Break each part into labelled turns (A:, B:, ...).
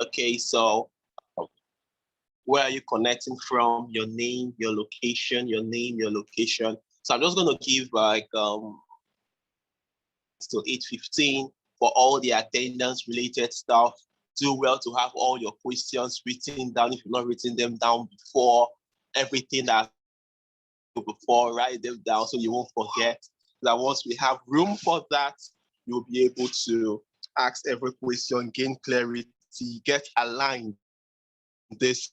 A: Okay, so where are you connecting from? Your name, your location, your name, your location. So I'm just going to give like till 8:15 for all the attendance related stuff. Do well to have all your questions written down. If you've not written them down before, everything that before, write them down so you won't forget. That once we have room for that, you'll be able to ask every question, gain clarity, get aligned. This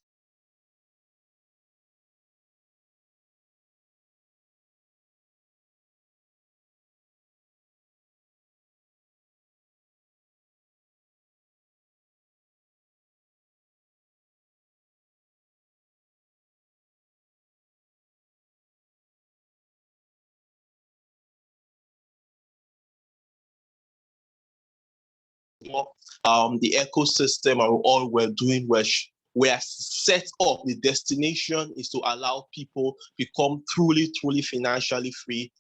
A: the ecosystem and all we're doing, we're set up. The destination is to allow people become truly financially free,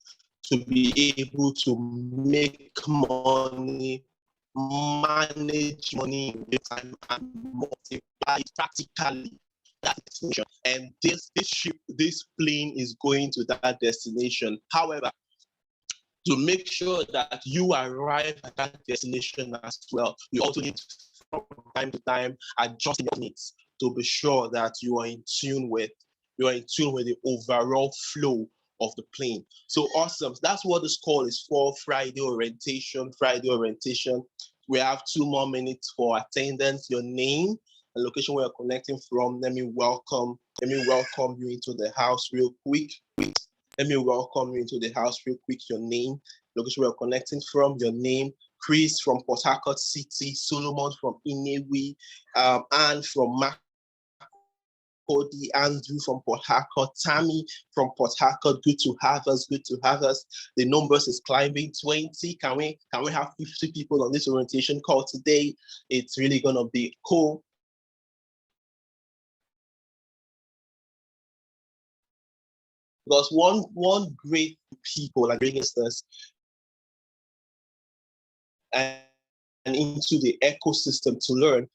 A: to be able to make money, manage money in real time, and multiply it practically. That destination. And this plane is going to that destination. However, to make sure that you arrive at that destination as well, you also need to, from time to time, adjust your needs to be sure that you are in tune with the overall flow of the plane. So awesome. That's what this call is for. Friday orientation. We have 2 more minutes for attendance. Your name and location where you're connecting from. Let me welcome you into the house real quick. Your name, location where you're connecting from, your name. Chris from Port Harcourt City, Solomon from Inewi, Anne from Makodi, Andrew from Port Harcourt, Tammy from Port Harcourt. Good to have us. The numbers is climbing 20. Can we have 50 people on this orientation call today? It's really gonna be cool. Because one great people like bringing us and into the ecosystem to learn.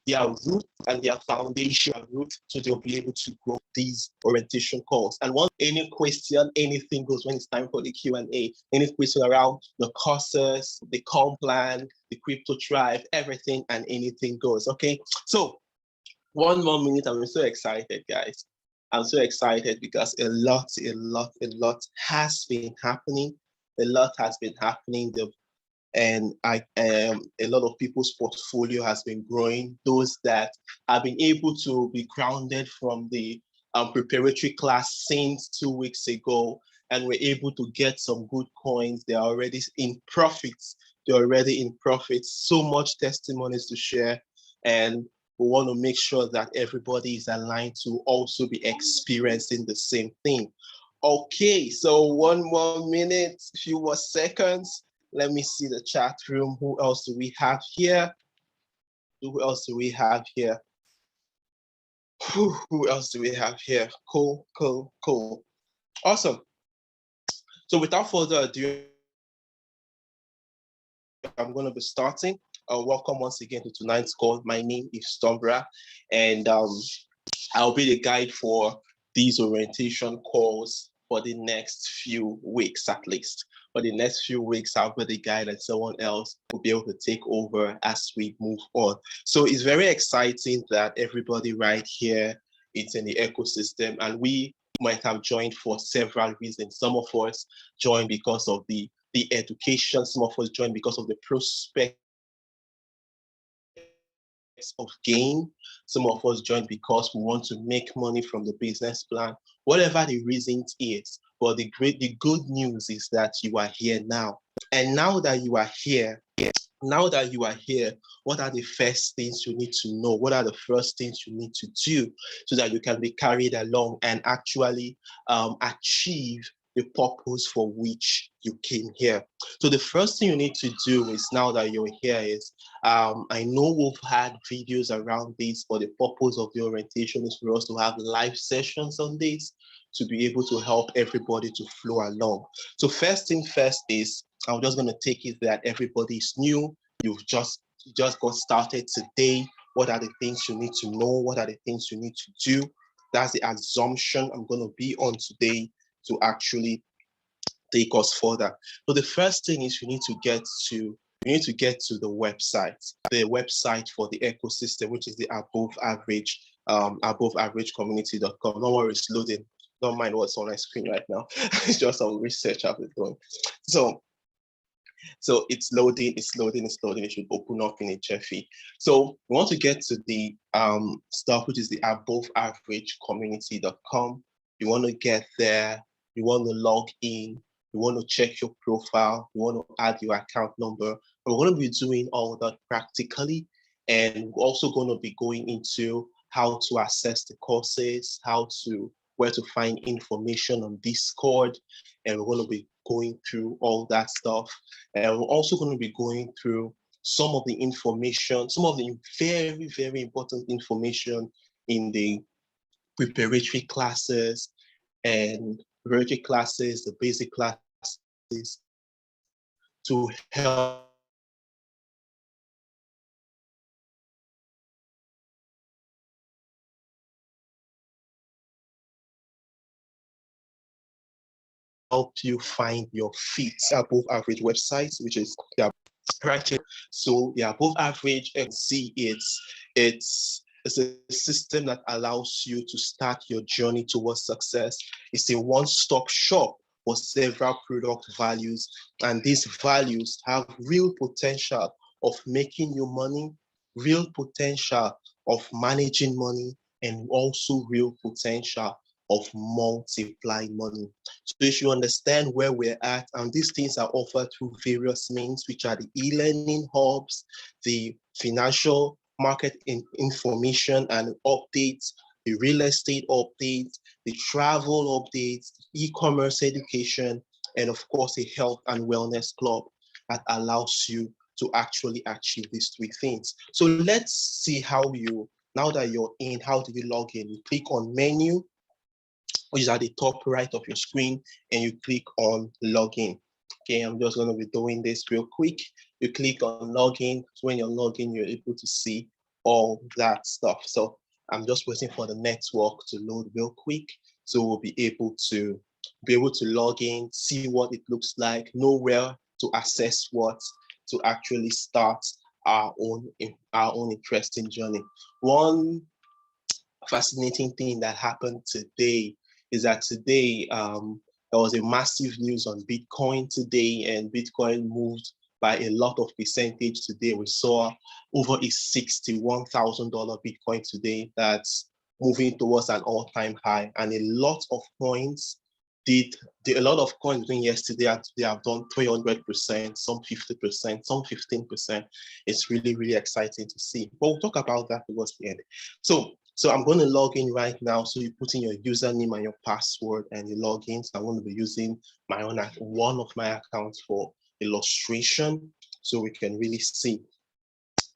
A: Their root and their foundation root, so they'll be able to grow these orientation calls. And once any question, anything goes when it's time for the Q&A. Any question around the courses, the comp plan, the crypto tribe, everything and anything goes. Okay, so 1 more minute. I'm so excited, guys. I'm so excited because a lot has been happening. And a lot of people's portfolio has been growing. Those that have been able to be grounded from the preparatory class since 2 weeks ago, and were able to get some good coins. They're already in profits. So much testimonies to share, and we want to make sure that everybody is aligned to also be experiencing the same thing. Okay, so 1 more minute, few more seconds. Let me see the chat room. Who else do we have here? Who else do we have here? Cool. Awesome. So without further ado, I'm going to be starting. Welcome once again to tonight's call. My name is Stombra, and I'll be the guide for these orientation calls for the next few weeks, at least. For the next few weeks, I'll be the guide and someone else will be able to take over as we move on. So it's very exciting that everybody right here is in the ecosystem, and we might have joined for several reasons. Some of us joined because of the education, some of us joined because of the prospect of gain. Some of us joined because we want to make money from the business plan, whatever the reason is. But the good news is that you are here now. And now that you are here, what are the first things you need to know? What are the first things you need to do so that you can be carried along and actually achieve the purpose for which you came here. So the first thing you need to do is, now that you're here, is I know we've had videos around this, but the purpose of the orientation is for us to have live sessions on this to be able to help everybody to flow along. So first thing first is, I'm just going to take it that everybody is new. You've just got started today. What are the things you need to know? What are the things you need to do? That's the assumption I'm going to be on today to actually take us further. So the first thing is you need to get to the website for the ecosystem, which is the aboveaveragecommunity.com. No worries, it's loading. Don't mind what's on my screen right now. It's just some research I've been doing. So it's loading. It should open up in a Jiffy. So we want to get to the stuff, which is the aboveaveragecommunity.com. You want to get there. You want to log in. You want to check your profile. You want to add your account number. We're going to be doing all that practically. And we're also going to be going into how to access the courses, where to find information on Discord. And we're going to be going through all that stuff. And we're also going to be going through some of the information, some of the very, very important information in the preparatory classes and preparatory classes, the basic classes, to help you find your feet. Above average websites, which is right here. So the above average, see it's a system that allows you to start your journey towards success. It's a one-stop shop for several product values, and these values have real potential of making you money, real potential of managing money, and also real potential of multiplying money. So you should understand where we're at, and these things are offered through various means, which are the e-learning hubs, the financial market information and updates, the real estate updates, the travel updates, e-commerce education, and of course, a health and wellness club that allows you to actually achieve these three things. So let's see now that you're in, how do you log in? You click on menu, which is at the top right of your screen, and you click on login. Okay, I'm just going to be doing this real quick. You click on login. So when you're logging, you're able to see all that stuff. So I'm just waiting for the network to load real quick. So we'll be able to log in, see what it looks like, know where to access what, to actually start our own interesting journey. One fascinating thing that happened today is that today there was a massive news on Bitcoin today, and Bitcoin moved by a lot of percentage today. We saw over a $61,000 Bitcoin today that's moving towards an all-time high, and a lot of coins between yesterday and today have done 300%, some 50%, some 15%. It's really, really exciting to see. But we'll talk about that towards the end. So I'm going to log in right now. So you put in your username and your password and you log in. So I'm going to be using one of my accounts for illustration so we can really see.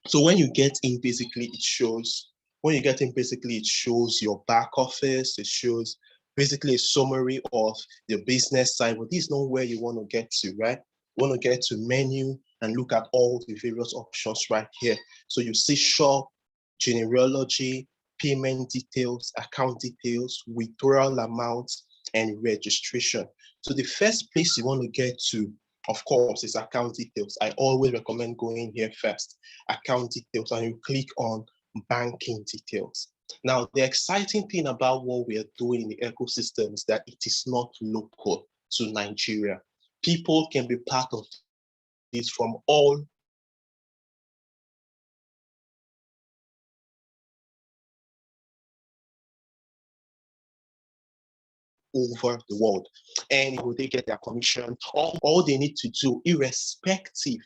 A: So when you get in, basically it shows your back office. It shows basically a summary of the business side, but this is not where you want to get to, right? You want to get to menu and look at all the various options right here. So you see shop, genealogy, payment details, account details, withdrawal amounts, and registration. So the first place you want to get to, of course, is account details. I always recommend going here first, account details, and you click on banking details. Now, the exciting thing about what we are doing in the ecosystem is that it is not local to Nigeria. People can be part of this from all over the world. And they get their commission. All they need to do, irrespective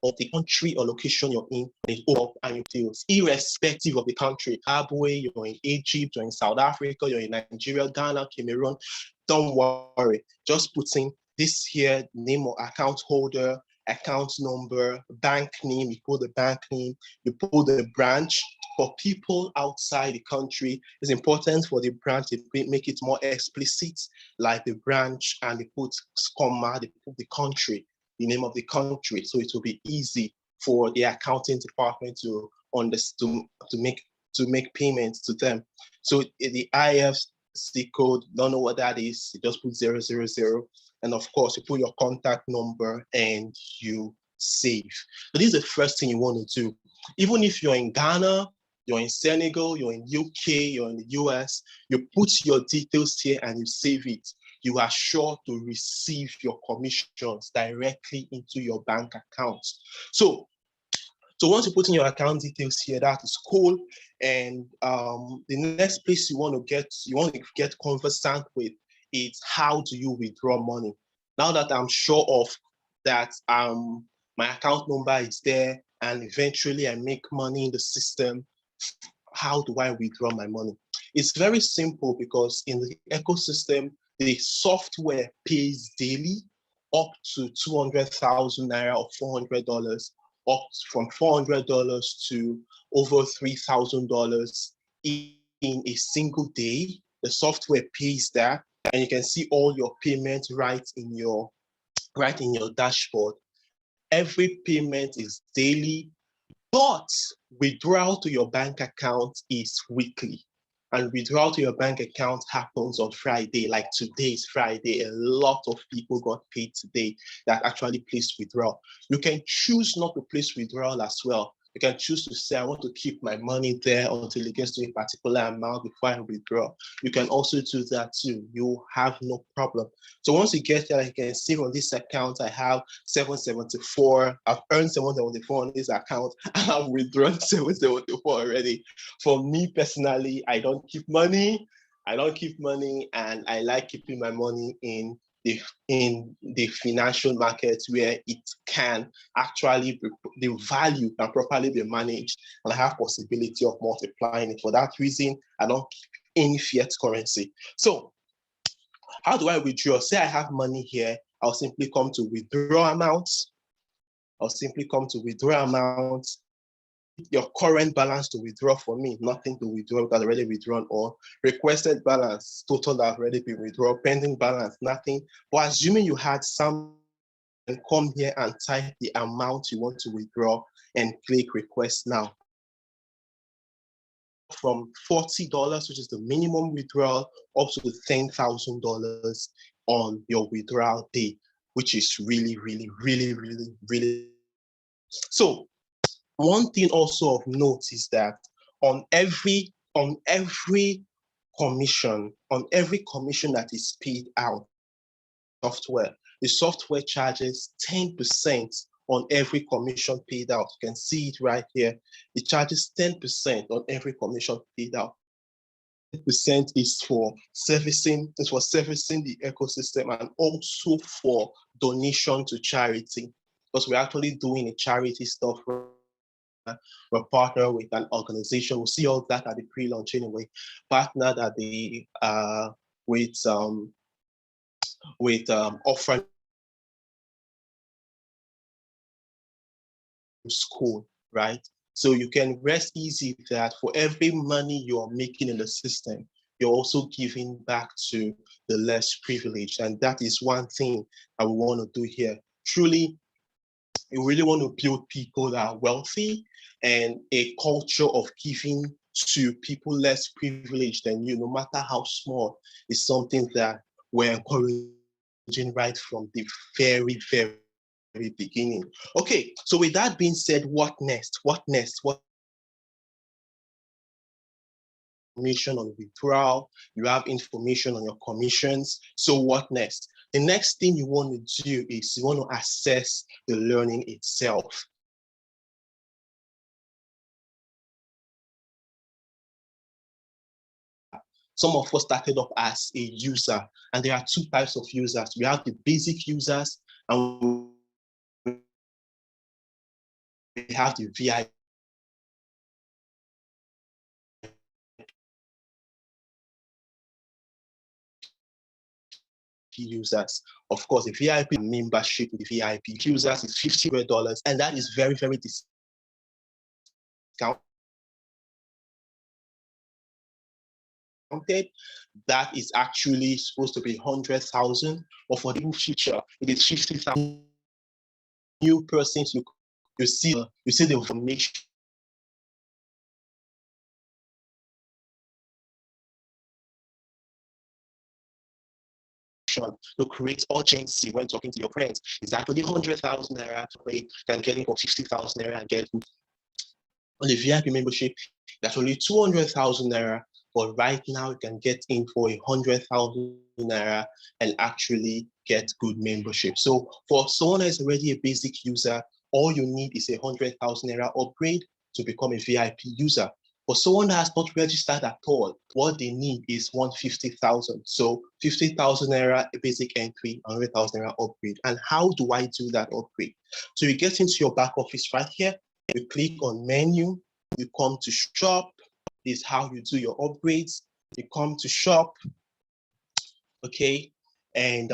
A: of the country or location you're in, and it opens up and you deals, irrespective of the country. Zimbabwe, you're in Egypt, you're in South Africa, you're in Nigeria, Ghana, Cameroon. Don't worry. Just put in this here name or account holder, account number, bank name. You put the bank name, you put the branch. For people outside the country, it's important for the branch to make it more explicit, like the branch, and they put comma, they put the country, the name of the country, so it will be easy for the accounting department to understand, to make payments to them. So the IFSC code, don't know what that is, you just put 000, and of course you put your contact number and you save. So this is the first thing you want to do. Even if you're in Ghana, you're in Senegal, you're in UK, you're in the US, you put your details here and you save it. You are sure to receive your commissions directly into your bank account. So once you put in your account details here, that is cool. And the next place you want to get conversant with is how do you withdraw money? Now that I'm sure of that, my account number is there, and eventually I make money in the system, how do I withdraw my money? It's very simple, because in the ecosystem, the software pays daily up to 200,000 Naira or $400, up from $400 to over $3,000 in a single day. The software pays that, and you can see all your payments right in your dashboard. Every payment is daily, but withdrawal to your bank account is weekly. And withdrawal to your bank account happens on Friday. Like today is Friday. A lot of people got paid today that actually placed withdrawal. You can choose not to place withdrawal as well. You can choose to say, I want to keep my money there until it gets to a particular amount before I withdraw. You can also do that too. You have no problem. So once you get there, you can see on this account, I have 774. I've earned 774 on this account, and I've withdrawn 774 already. For me personally, I don't keep money. And I like keeping my money in the financial markets, where it can actually the value can properly be managed, and I have possibility of multiplying it. For that reason, I don't keep any fiat currency. So how do I withdraw? Say I have money here, I'll simply come to withdraw amounts. Your current balance to withdraw for me, nothing to withdraw because already withdrawn, or requested balance, total that already been withdrawn, pending balance, nothing. But assuming you had some, and come here and type the amount you want to withdraw and click request now. From $40, which is the minimum withdrawal, up to $10,000 on your withdrawal day, which is really, really, really, really, really. So one thing also of note is that on every commission that is paid out, the software charges 10% on every commission paid out. You can see it right here. It charges 10% on every commission paid out. 10% is for servicing the ecosystem, and also for donation to charity, because we're actually doing a charity stuff. We're partnered with an organization. We'll see all that at the pre-launch anyway. Partnered at the with Orphan School, right? So you can rest easy that for every money you're making in the system, you're also giving back to the less privileged. And that is one thing that we want to do here. Truly, we really want to build people that are wealthy, and a culture of giving to people less privileged than you, no matter how small, is something that we're encouraging right from the very, very beginning. Okay, so with that being said, what next? What information on withdrawal, you have information on your commissions. So what next? The next thing you want to do is you want to assess the learning itself. Some of us started up as a user, and there are two types of users. We have the basic users, and have the VIP users. Of course, the VIP membership with the VIP users is $50, and that is very, very discounted. That is actually supposed to be 100,000, but for the future, it is 50,000 new persons. You see the information to create urgency when talking to your friends. Is actually 100,000 naira to pay, can get it for 50,000 naira and get on the VIP membership. That's only 200,000 naira, but right now you can get in for 100,000 naira and actually get good membership. So for someone that's already a basic user, all you need is 100,000 naira upgrade to become a VIP user. For someone that has not registered at all, what they need is 150,000. So 50,000 naira basic entry, 100,000 naira upgrade. And how do I do that upgrade? So you get into your back office right here. You click on menu, you come to shop. This is how you do your upgrades. You come to shop, okay, and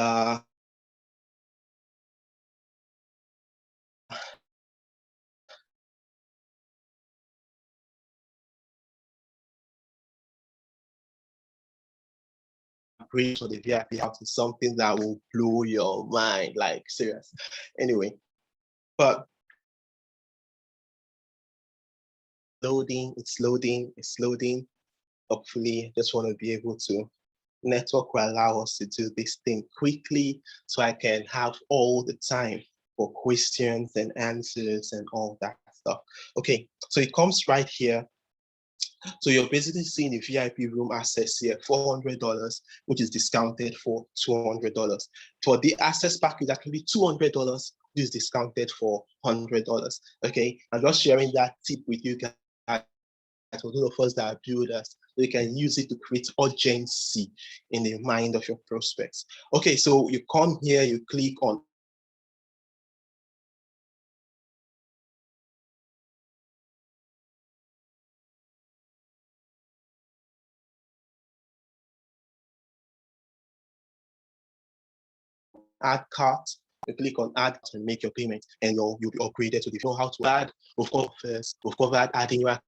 A: upgrade for the VIP house is something that will blow your mind, like serious. Anyway, but it's loading. Hopefully, I just want to be able to network will allow us to do this thing quickly so I can have all the time for questions and answers and all that stuff. Okay, so it comes right here. So you're basically seeing the VIP room access here, $400, which is discounted for $200. For the access package, actually $200, which is discounted for $100. Okay, I'm just sharing that tip with you guys. For those of us that are builders, so you can use it to create urgency in the mind of your prospects. Okay, so you come here, you click on add cart, you click on add and make your payment, and you'll be upgraded to the know how to add. Of course, we've covered adding your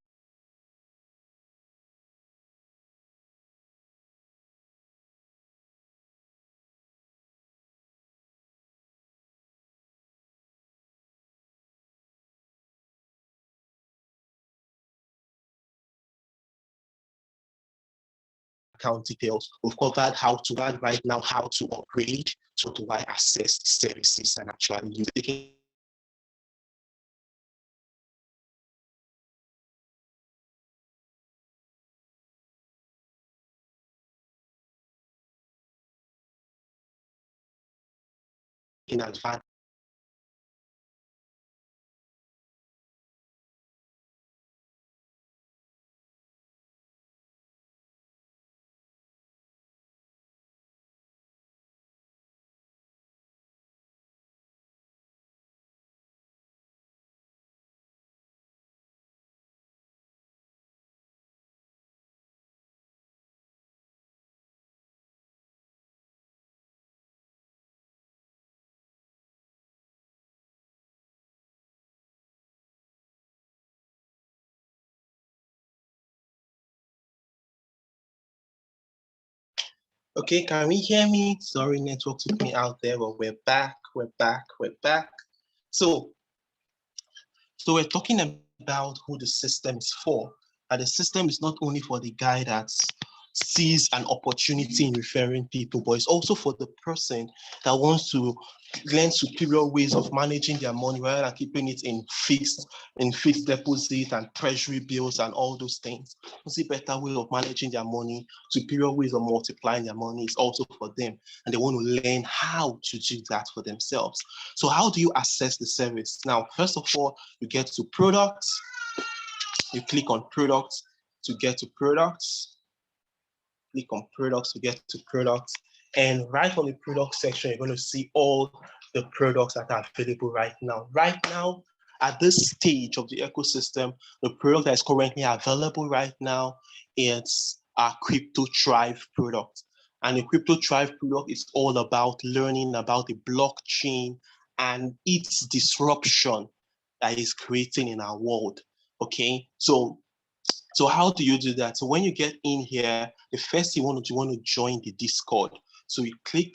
A: account details. We've covered how to add right now, how to upgrade, so to why access services and actually use it. In advance. Okay, can we hear me? Sorry, network took me out there, but we're back. So we're talking about who the system is for. And the system is not only for the guy that sees an opportunity in referring people, but it's also for the person that wants to learn superior ways of managing their money rather than keeping it in fixed deposit and treasury bills and all those things. It's a better way of managing their money, superior ways of multiplying their money is also for them. And they want to learn how to do that for themselves. So how do you assess the service? Now, first of all, you get to products, you click on products to get to products, click on products to get to products. And right on the product section, you're going to see all the products that are available right now. Right now, at this stage of the ecosystem, the product that is currently available right now is our Crypto Thrive product. And the Crypto Thrive product is all about learning about the blockchain and its disruption that is creating in our world. Okay, so how do you do that? So when you get in here, the first thing you want to join the Discord. So you click,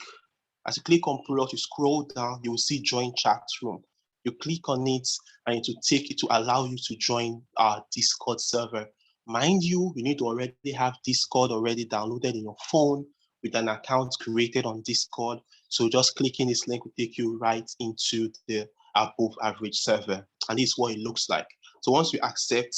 A: as you click on product, you scroll down, you will see join chat room. You click on it and it will take it to allow you to join our Discord server. Mind you, you need to already have Discord already downloaded in your phone with an account created on Discord. So just clicking this link will take you right into the above average server. And this is what it looks like. So once you accept,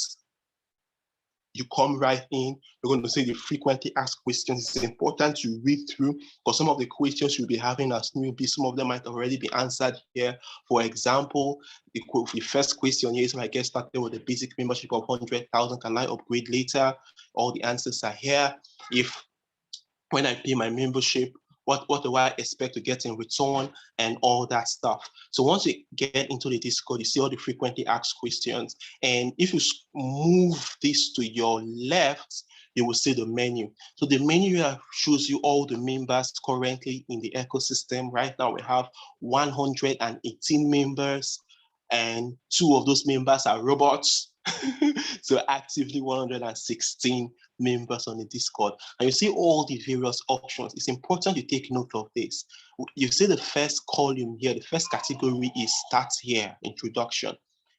A: you come right in, you're going to see the frequently asked questions. It's important to read through because some of the questions you'll be having as newbies, some of them might already be answered here. For example, the first question here is, when I get started with a basic membership of 100,000, can I upgrade later? All the answers are here. When I pay my membership, what do I expect to get in return and all that stuff. So once you get into the Discord, you see all the frequently asked questions. And if you move this to your left, you will see the menu. So the menu here shows you all the members currently in the ecosystem. Right now we have 118 members and 2 of those members are robots. So actively 116 members on the Discord. And you see all the various options. It's important you take note of this. You see the first column here, the first category is Start Here, Introduction.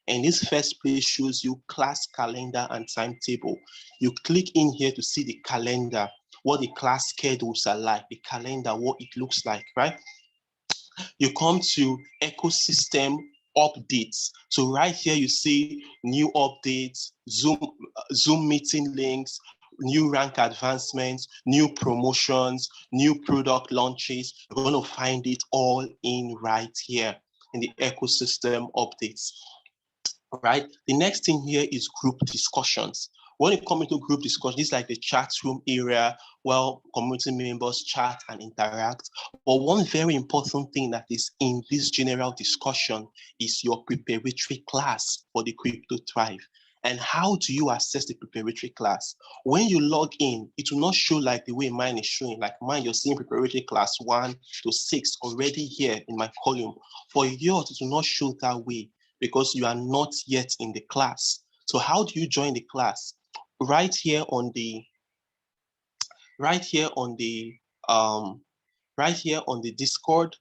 A: And this first place shows you class calendar and timetable. You click in here to see the calendar, what the class schedules are like, the calendar, what it looks like, right? You come to ecosystem updates. So right here you see new updates, Zoom meeting links, new rank advancements, new promotions, new product launches. You're going to find it all in right here in the ecosystem updates. Right. The next thing here is group discussions. When you come into group discussion, this is like the chat room area where community members chat and interact. But one very important thing that is in this general discussion is your preparatory class for the Crypto Thrive. And how do you access the preparatory class? When you log in, it will not show like the way mine is showing. Like mine, you're seeing preparatory class 1 to 6 already here in my column. For yours, it will not show that way because you are not yet in the class. So how do you join the class? Right here on the Discord,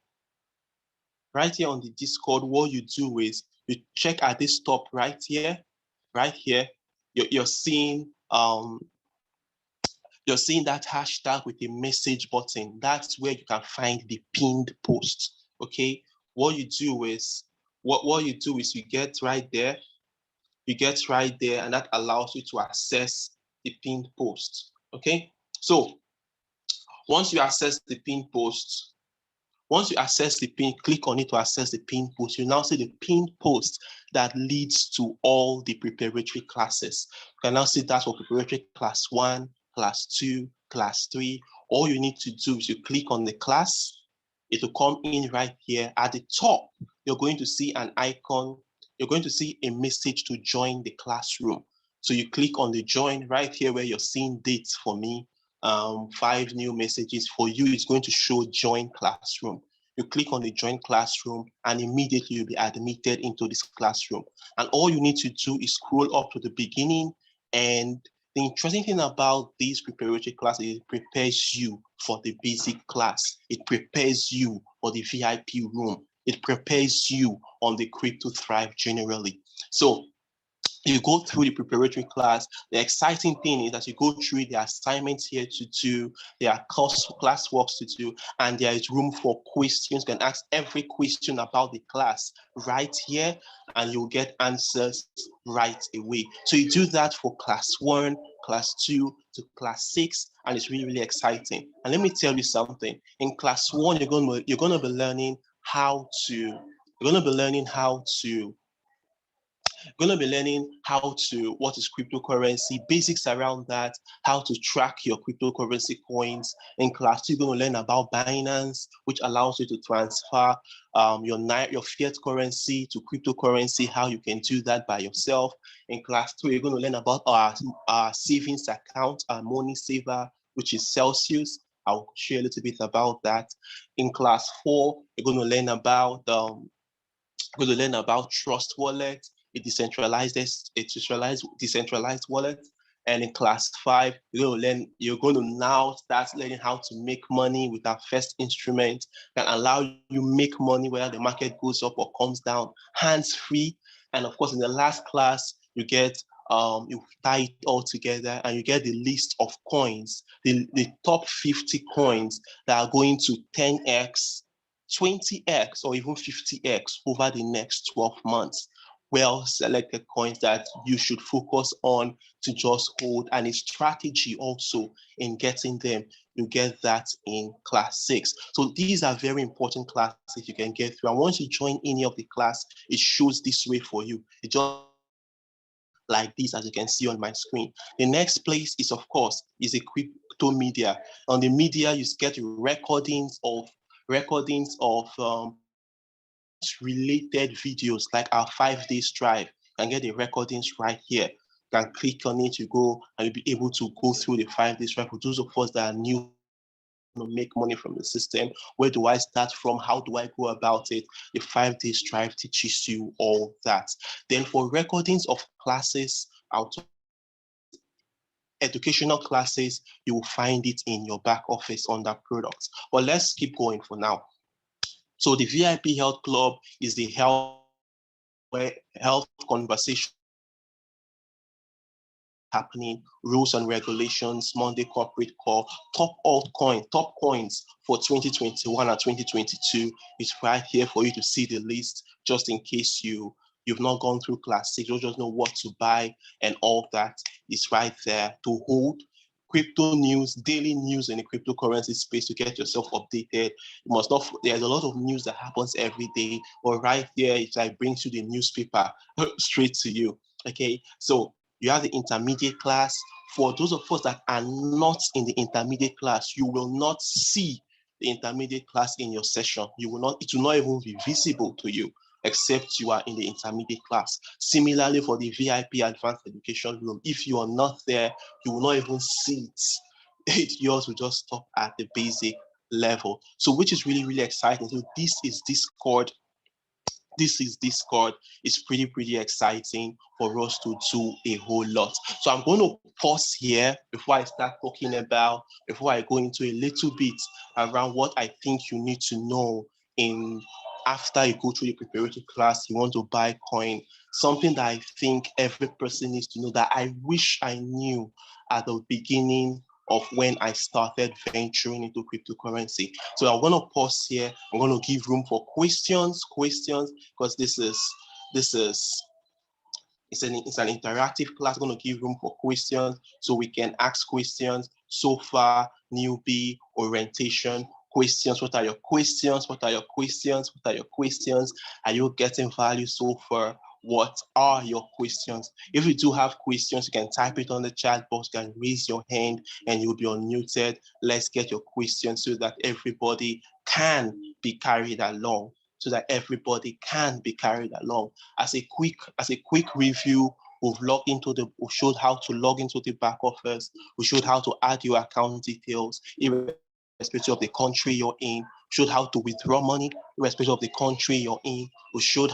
A: what you do is you check at this top right here, you're seeing that hashtag with the message button. That's where you can find the pinned post. Okay, what you do is you get right there, and that allows you to access the pinned post. Okay, so once you access the pinned post, click on it to access the pinned post. You now see the pinned post that leads to all the preparatory classes. You can now see that for preparatory class 1, class 2, class 3. All you need to do is you click on the class. It will come in right here. At the top, you're going to see an icon. You're going to see a message to join the classroom. So you click on the join right here where you're seeing dates for me. 5 new messages. For you, it's going to show join classroom. You click on the join classroom and immediately you'll be admitted into this classroom. And all you need to do is scroll up to the beginning. And the interesting thing about this preparatory class is it prepares you for the basic class. It prepares you for the VIP room. It prepares you on the Crypto Thrive generally. So you go through the preparatory class. The exciting thing is that you go through the assignments here to do, there are class works to do, and there is room for questions. You can ask every question about the class right here, and you'll get answers right away. So you do that for class 1, class 2 to class 6, and it's really, really exciting. And let me tell you something. In class 1, you're going to be learning how to We're going to be learning what is cryptocurrency, basics around that, how to track your cryptocurrency coins. In class 2, you're going to learn about Binance, which allows you to transfer your fiat currency to cryptocurrency, how you can do that by yourself. In class 3, you're going to learn about our savings account, our money saver, which is Celsius. I'll share a little bit about that. In class 4, you're going to learn about Trust Wallet, a decentralized wallet. And in class 5, you're going to now start learning how to make money with our first instrument that allow you make money whether the market goes up or comes down, hands-free. And of course, in the last class, you tie it all together and you get the list of coins, the top 50 coins that are going to 10x, 20x, or even 50x over the next 12 months. Well selected coins that you should focus on to just hold, and a strategy also in getting them. You get that in class 6. So these are very important classes you can get through. And once you join any of the class, it shows this way for you. It just like this, as you can see on my screen. The next place is, of course, is a crypto media. On the media, you get recordings of related videos like our 5 days drive. You can get the recordings right here. You can click on it, you go, and you'll be able to go through the 5 days drive. For those of us that are new to make money from the system, where do I start from? How do I go about it? The 5 days drive teaches you all that. Then for recordings of classes, educational classes, you will find it in your back office under products. But let's keep going for now. So the VIP Health Club is the health conversation happening, rules and regulations, Monday corporate call, top coins for 2021 and 2022 is right here for you to see the list, just in case you've not gone through class 6, you just know what to buy, and all that is right there to hold. Crypto news, daily news in the cryptocurrency space to get yourself updated. You must not, there's a lot of news that happens every day, but right there, it like brings you the newspaper straight to you. Okay, so you have the intermediate class. For those of us that are not in the intermediate class, you will not see the intermediate class in your session. It will not even be visible to you, except you are in the intermediate class. Similarly, for the VIP advanced education room, if you are not there, you will not even see it. Yours will just stop at the basic level. So which is really, really exciting. So this is Discord. It's pretty exciting for us to do a whole lot. So I'm going to pause here before I go into a little bit around what I think you need to know after you go through the preparatory class. You want to buy coin, something that I think every person needs to know, that I wish I knew at the beginning of when I started venturing into cryptocurrency. So I'm going to pause here. I'm going to give room for questions, because it's an interactive class. I'm going to give room for questions so we can ask questions. So far, newbie, orientation, questions. What are your questions? What are your questions? What are your questions? Are you getting value so far? What are your questions? If you do have questions, you can type it on the chat box, you can raise your hand and you'll be unmuted. Let's get your questions so that everybody can be carried along. As a quick review, we showed how to log into the back office. We showed how to add your account details, irrespective of the country you're in. We showed how to withdraw money, irrespective of the country you're in. We showed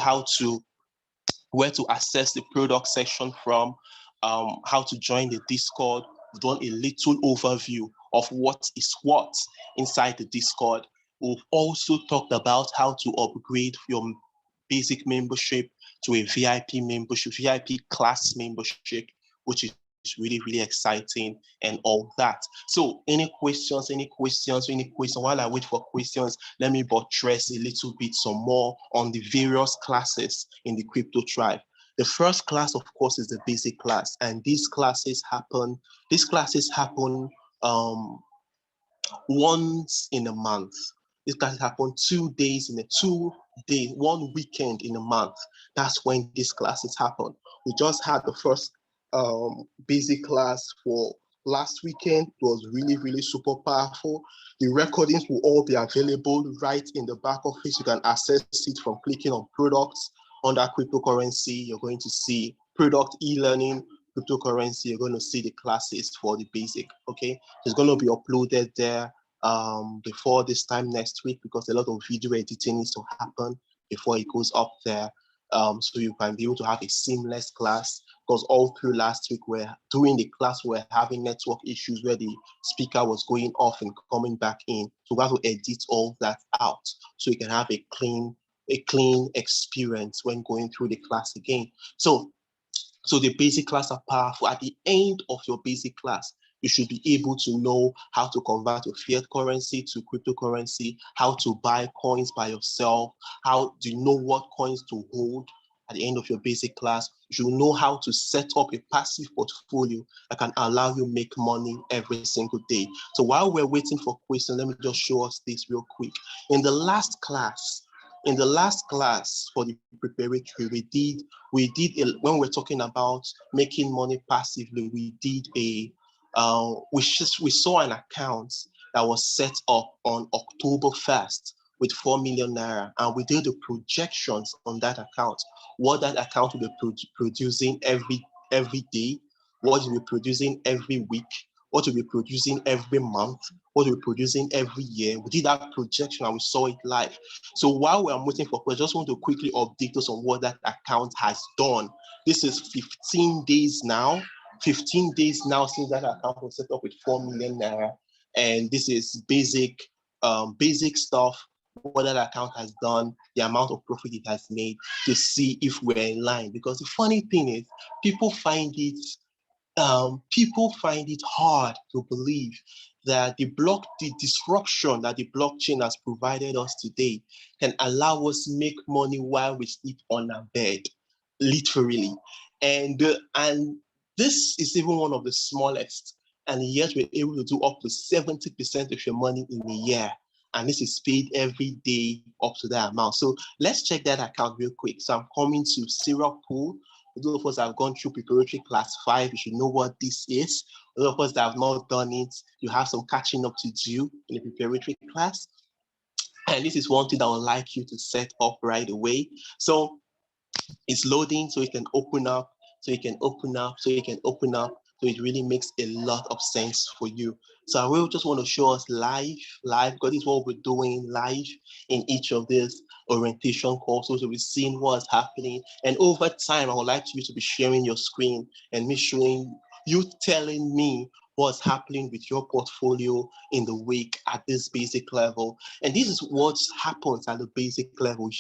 A: where to access the product section from, how to join the Discord. We've done a little overview of what is what inside the Discord. We've also talked about how to upgrade your basic membership to a VIP membership, VIP class membership, which is really, really exciting and all that. So any questions? While I wait for questions, let me buttress a little bit some more on the various classes in the Crypto Tribe. The first class, of course, is the basic class, and these classes happen once in a month. This classes happen 2 days in day, one weekend in a month. That's when these classes happen. We just had the first basic class for last weekend. It was really, really super powerful. The recordings will all be available right in the back office. You can access it from clicking on products under cryptocurrency. You're going to see product e-learning, cryptocurrency. You're going to see the classes for the basic. Okay, it's going to be uploaded there before this time next week, because a lot of video editing needs to happen before it goes up there. So you can be able to have a seamless class, because all through last week during the class we're having network issues where the speaker was going off and coming back in. So we have to edit all that out so you can have a clean experience when going through the class again. So the basic class are powerful. At the end of your basic class, you should be able to know how to convert your fiat currency to cryptocurrency, how to buy coins by yourself, how do you know what coins to hold at the end of your basic class. You should know how to set up a passive portfolio that can allow you make money every single day. So while we're waiting for questions, let me just show us this real quick. In the last class for the preparatory, when we're talking about making money passively, we did we saw an account that was set up on October 1st with 4 million naira, and we did the projections on that account, what that account will be producing every day, what will be producing every week, what will be producing every month, what we're producing every year. We did that projection and we saw it live. So while we're waiting for questions, I just want to quickly update us on what that account has done. This is 15 days now. 15 days now since that account was set up with 4 million naira. And this is basic stuff, what that account has done, the amount of profit it has made, to see if we're in line. Because the funny thing is, people find it hard to believe that the disruption that the blockchain has provided us today can allow us make money while we sleep on our bed, literally. And this is even one of the smallest, and yet we're able to do up to 70% of your money in a year. And this is paid every day up to that amount. So let's check that account real quick. So I'm coming to Syrup Pool. Those of us that have gone through preparatory class 5, you should know what this is. Those of us that have not done it, you have some catching up to do in the preparatory class. And this is one thing that I would like you to set up right away. So it's loading, so it can open up, so it really makes a lot of sense for you. So I will just want to show us live, because this is what we're doing live in each of these orientation courses. So we're seeing what's happening. And over time, I would like you to be sharing your screen and me showing you, telling me what's happening with your portfolio in the week at this basic level. And this is what happens at the basic level.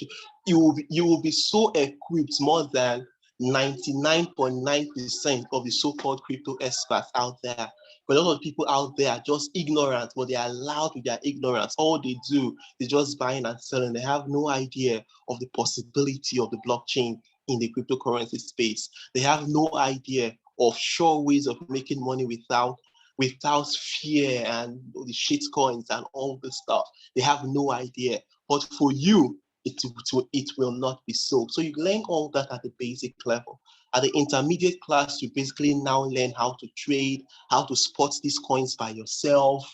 A: You will be so equipped, more than 99.9% of the so-called crypto experts out there. But a lot of people out there are just ignorant, but they are allowed with their ignorance. All they do is just buying and selling. They have no idea of the possibility of the blockchain in the cryptocurrency space. They have no idea of sure ways of making money without fear and the shit coins and all this stuff. They have no idea. But for you, it will not be so. So you learn all that at the basic level. At the intermediate class, you basically now learn how to trade, how to spot these coins by yourself,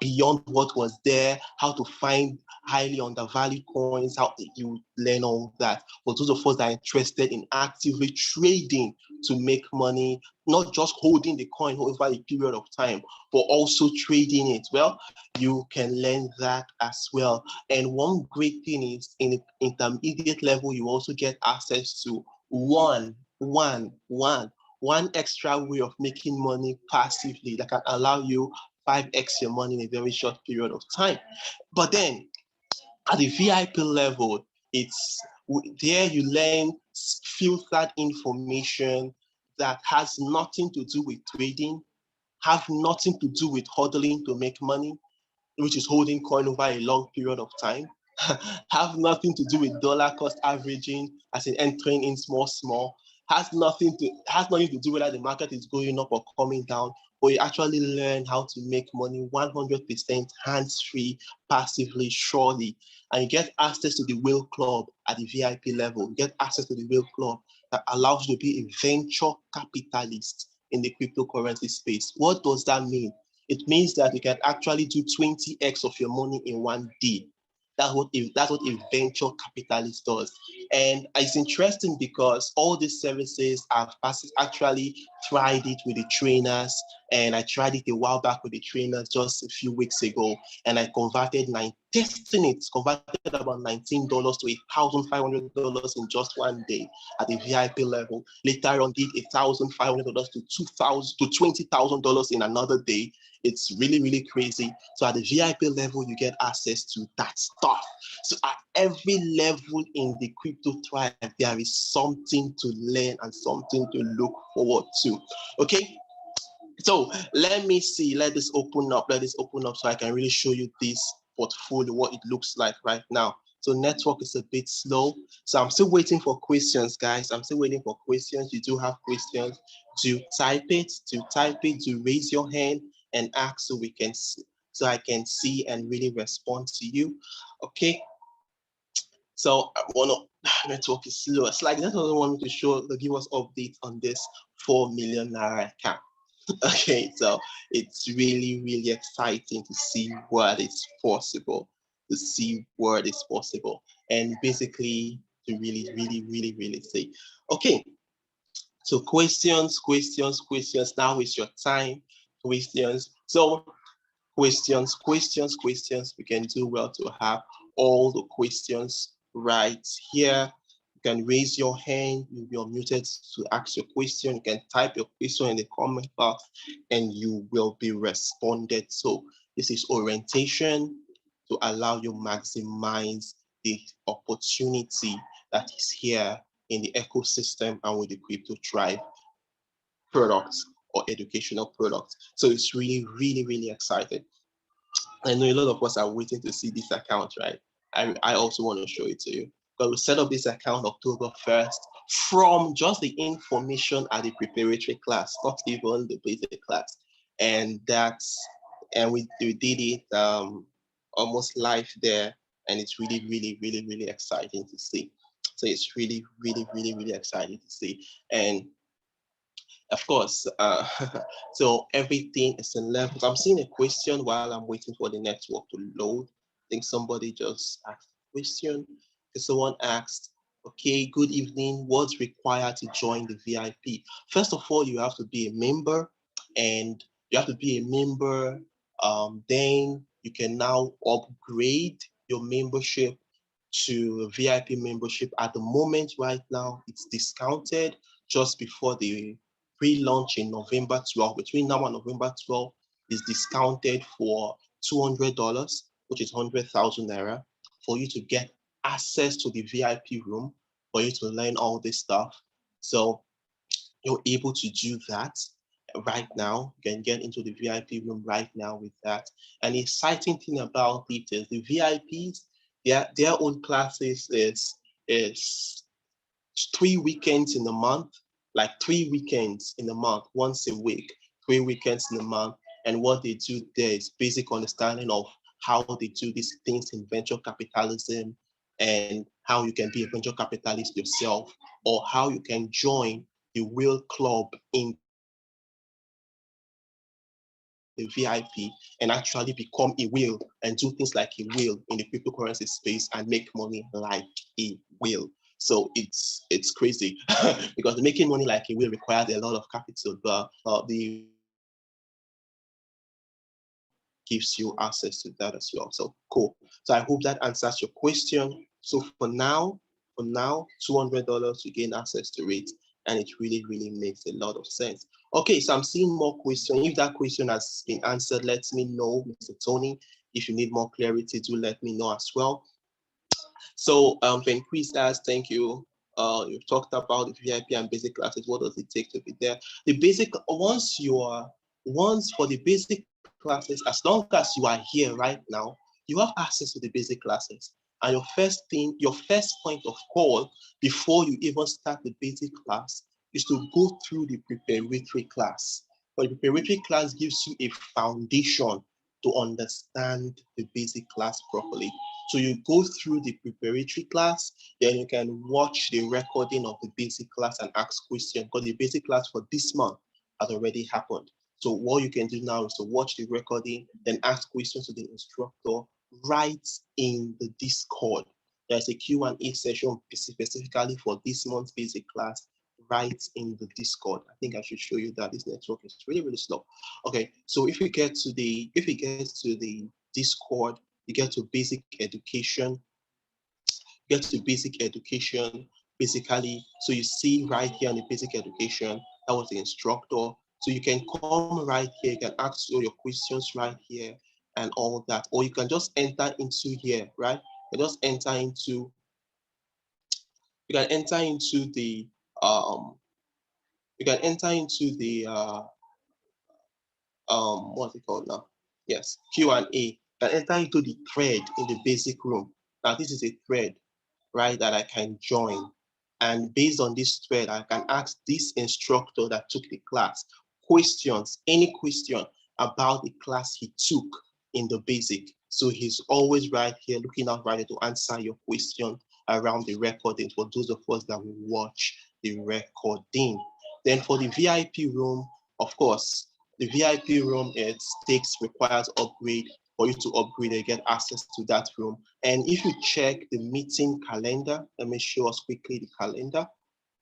A: beyond what was there, how to find highly undervalued coins, how you learn all that. For those of us that are interested in actively trading to make money, not just holding the coin over a period of time, but also trading it, well, you can learn that as well. And one great thing is, in the intermediate level, you also get access to one extra way of making money passively that can allow you 5x your money in a very short period of time. But then at the VIP level, it's there you learn filtered information that has nothing to do with trading, have nothing to do with hodling to make money, which is holding coin over a long period of time, have nothing to do with dollar cost averaging, as in entering in small. has nothing to do whether the market is going up or coming down, but you actually learn how to make money 100% hands-free, passively, surely. And you get access to the Whale Club at the VIP level. You get access to the Whale Club that allows you to be a venture capitalist in the cryptocurrency space. What does that mean? It means that you can actually do 20x of your money in one day. That's what a venture capitalist does. And it's interesting because all these services I've actually tried it with the trainers, and I tried it a while back with the trainers just a few weeks ago, and I testing it, converted about $19 to $1,500 in just one day at the VIP level. Later on, did $1,500 to $20,000 in another day. It's really, really crazy. So at the VIP level, you get access to that stuff. So at every level in the crypto tribe, there is something to learn and something to look forward to. Okay. So let me see. Let this open up so I can really show you this portfolio, what it looks like right now. So network is a bit slow. So I'm still waiting for questions, guys. I'm still waiting for questions. You do have questions, do type it, do raise your hand and ask so we can see, so I can see and really respond to you. Okay. So network is slow. It's like that doesn't want me to give us updates on this 4 million naira account. Okay, so it's really, really exciting to see what is possible, and basically to really, really, really, really see. Okay, so questions. Now is your time. Questions. So questions. We can do well to have all the questions right here. You can raise your hand. You'll be unmuted to ask your question. You can type your question in the comment box and you will be responded. So this is orientation to allow you maximize the opportunity that is here in the ecosystem and with the crypto tribe products or educational products. So it's really, really, really exciting. I know a lot of us are waiting to see this account, right? I also want to show it to you. But we set up this account October 1st from just the information at the preparatory class, not even the basic class. And we did it almost live there. And it's really, really, really, really exciting to see. So it's really, really, really, really exciting to see. And of course, so everything is in levels. I'm seeing a question while I'm waiting for the network to load. I think somebody just asked a question. Someone asked, okay, good evening, what's required to join the VIP? First of all, you have to be a member, and you have to be a member. Then you can now upgrade your membership to VIP membership. At the moment right now, it's discounted just before the pre-launch in November 12th. Between now and November 12th is discounted for $200, which is 100,000 naira, for you to get access to the VIP room, for you to learn all this stuff. So you're able to do that right now. You can get into the VIP room right now with that. And the exciting thing about it is the VIPs, their own classes is 3 weekends in a month, like 3 weekends in a month, once a week, 3 weekends in a month. And what they do there is basic understanding of how they do these things in venture capitalism and how you can be a venture capitalist yourself, or how you can join the Whale Club in the VIP and actually become a whale and do things like a whale in the cryptocurrency space and make money like a whale. So it's crazy because making money like a whale requires a lot of capital, but the gives you access to that as well. So cool. So I hope that answers your question. So for now, $200 to gain access to it, and it really, really makes a lot of sense. Okay, so I'm seeing more questions. If that question has been answered, let me know, Mr. Tony. If you need more clarity, do let me know as well. So when Chris asked, thank you. You've talked about the VIP and basic classes. What does it take to be there? The basic, once for the basic classes, as long as you are here right now, you have access to the basic classes. And your first point of call before you even start the basic class is to go through the preparatory class. But the preparatory class gives you a foundation to understand the basic class properly. So you go through the preparatory class, then you can watch the recording of the basic class and ask questions, because the basic class for this month has already happened. So what you can do now is to watch the recording, then ask questions to the instructor right in the Discord. There's a Q&A session specifically for this month's basic class right in the Discord. I think I should show you that this network is really, really slow. Okay, so if we get to the Discord, you get to basic education, basically. So you see right here on the basic education, that was the instructor. So you can come right here, you can ask all your questions right here and all that, or you can just enter into here, right? You can enter into the what's it called now? Yes, Q&A. You can enter into the thread in the basic room. Now this is a thread, right, that I can join. And based on this thread, I can ask this instructor that took the class questions, any question about the class he took in the basic. So he's always right here, looking out right here to answer your question around the recording for those of us that will watch the recording. Then for the VIP room, of course, the VIP room, requires upgrade. For you to upgrade and get access to that room. And if you check the meeting calendar, let me show us quickly the calendar,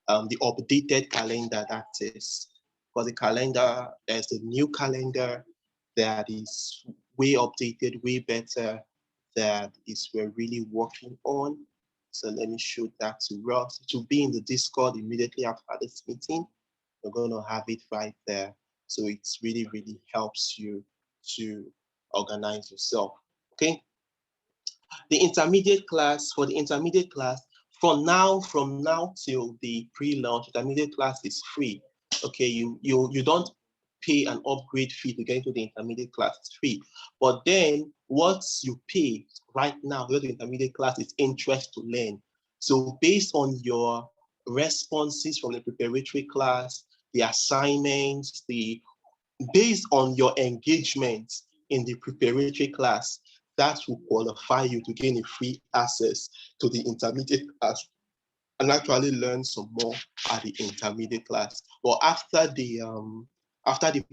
A: the updated calendar, that is. For the calendar, there's a new calendar that is way updated, way better, that is we're really working on. So let me show that to Ross. It will be in the Discord immediately after this meeting. We're going to have it right there. So it really, really helps you to organize yourself. Okay. The intermediate class, from now till the pre-launch, intermediate class is free. Okay, you don't pay an upgrade fee to get into the intermediate class, it's free. But then what you pay right now for the intermediate class is interest to learn. So based on your responses from the preparatory class, the assignments, based on your engagement in the preparatory class, that will qualify you to gain a free access to the intermediate class and actually learn some more at the intermediate class. But after the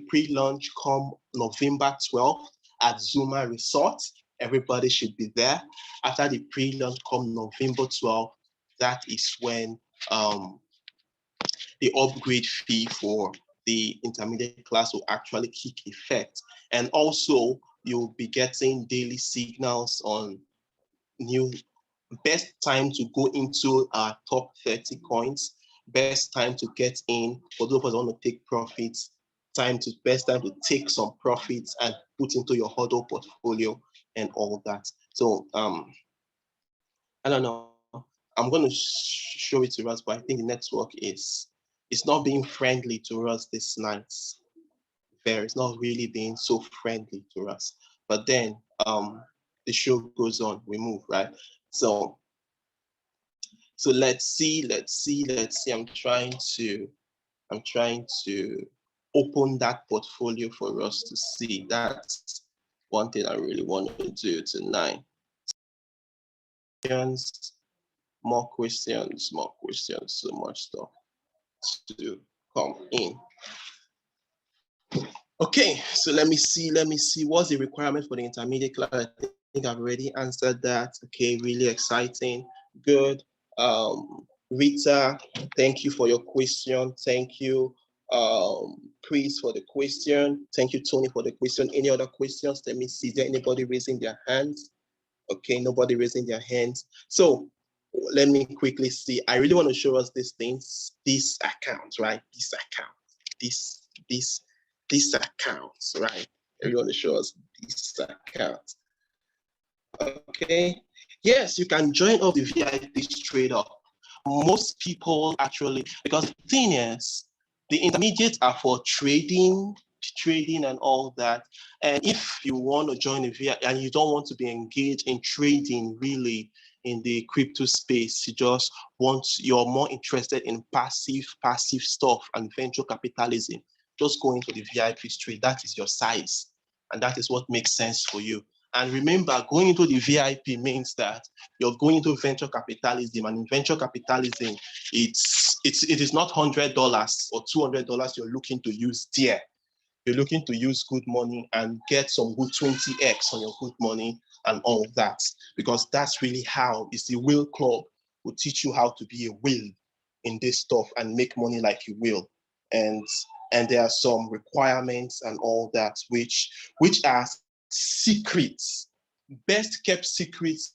A: pre-launch, come November 12th at Zuma Resort, everybody should be there. After the pre-launch, come November 12th, that is when the upgrade fee for the intermediate class will actually kick effect. And also, you'll be getting daily signals on new best time to go into our top 30 coins, best time to get in for those of us who want to take profits, best time to take some profits and put into your HODL portfolio and all that. So I don't know. I'm going to show it to us, but I think the network is not being friendly to us this night. It's not really being so friendly to us. But then the show goes on, we move, right? So let's see. I'm trying to open that portfolio for us to see. That's one thing I really want to do tonight. More questions, so much stuff to come in. Okay, so let me see what's the requirement for the intermediate class. I think I've already answered that. Okay, really exciting, good. Rita, thank you for your question. Thank you, Chris, for the question. Thank you, Tony, for the question. Any other questions? Let me see. Is there anybody raising their hands? Okay, nobody raising their hands. So let me quickly see. I really want to show us these things, this account, right? This account, this accounts, right? I really want to show us this account. Okay. Yes, you can join up the VIP straight up. Most people actually, because the thing is, the intermediates are for trading and all that. And if you want to join the VIP and you don't want to be engaged in trading really, in the crypto space, you're more interested in passive stuff and venture capitalism, just go into the VIP street. That is your size, and that is what makes sense for you. And remember, going into the VIP means that you're going into venture capitalism, and in venture capitalism, it is not $100 or $200 you're looking to use there. You're looking to use good money and get some good 20x on your good money and all of that, because that's really how it's the Will Club will teach you how to be a will in this stuff and make money like you will. And there are some requirements and all that which are secrets, best kept secrets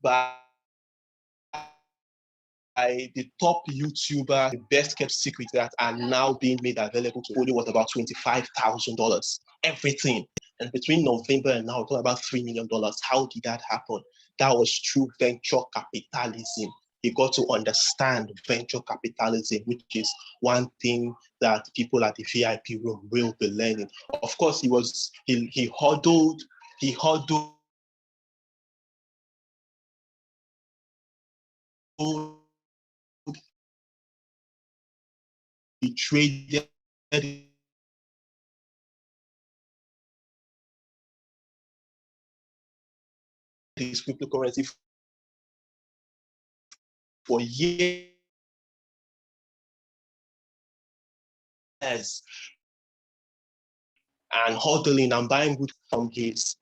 A: by the top YouTuber, the best kept secrets that are now being made available to only what about $25,000, everything. And between November and now, we're talking about $3 million. How did that happen? That was through venture capitalism. He got to understand venture capitalism, which is one thing that people at the VIP room will be learning. Of course, he huddled. He traded his cryptocurrency for years and hodling and buying good from his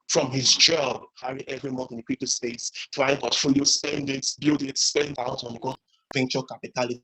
A: job, having every month in the crypto space, trying portfolio, spend it, build it, spend out on God, venture capitalism.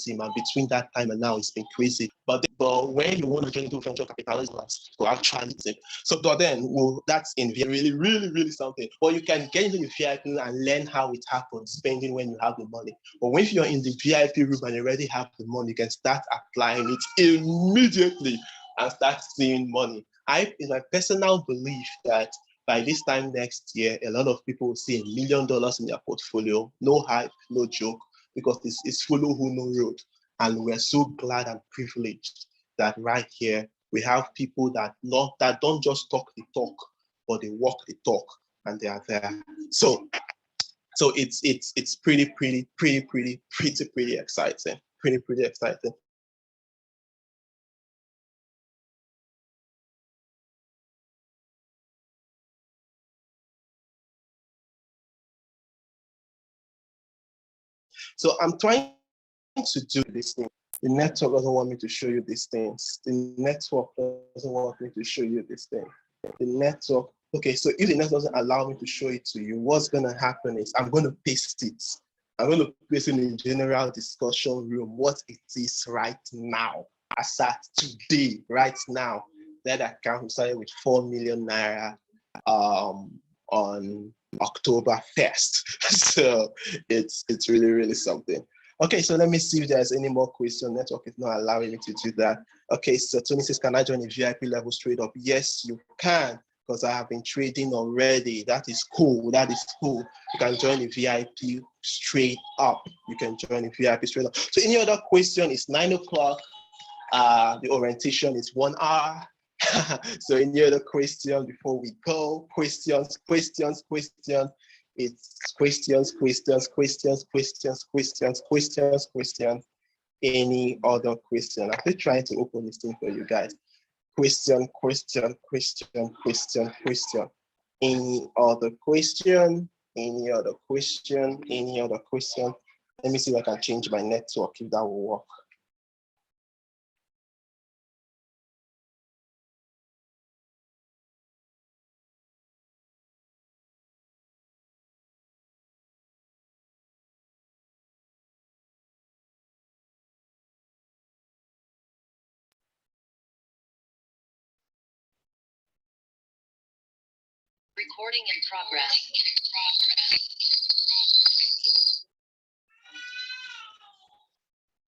A: And between that time and now, it's been crazy. But when you want to get into venture capitalism, to actualism, so then, well, that's in really, really, really something. Or you can get into the VIP and learn how it happens, spending when you have the money. But when you're in the VIP room and you already have the money, you can start applying it immediately and start seeing money. It's my personal belief that by this time next year, a lot of people will see $1 million in their portfolio. No hype, no joke, because it's follow who know road. And we're so glad and privileged that right here we have people that don't just talk the talk, but they walk the talk, and they are there. So it's pretty exciting. Pretty exciting. So I'm trying to do this thing. The network doesn't want me to show you these things. The network doesn't want me to show you this thing. The network. Okay, so if the network doesn't allow me to show it to you, what's gonna happen is I'm gonna paste it. I'm gonna paste it in the general discussion room what it is right now. As at today, right now, that account started with 4 million naira on October 1st. So it's really, really something. Okay, so let me see if there's any more question. Network is not allowing me to do that. Okay, so Tony says, can I join a VIP level straight up? Yes, you can, because I have been trading already. That is cool. That is cool. You can join a VIP straight up. You can join a VIP straight up. So any other question? It's 9 o'clock. The orientation is 1 hour. So any other question before we go? Questions. It's questions. Any other question? I'm still trying to open this thing for you guys. Question. Any other question? Any other question? Let me see if I can change my network, if that will work.
B: Recording in progress.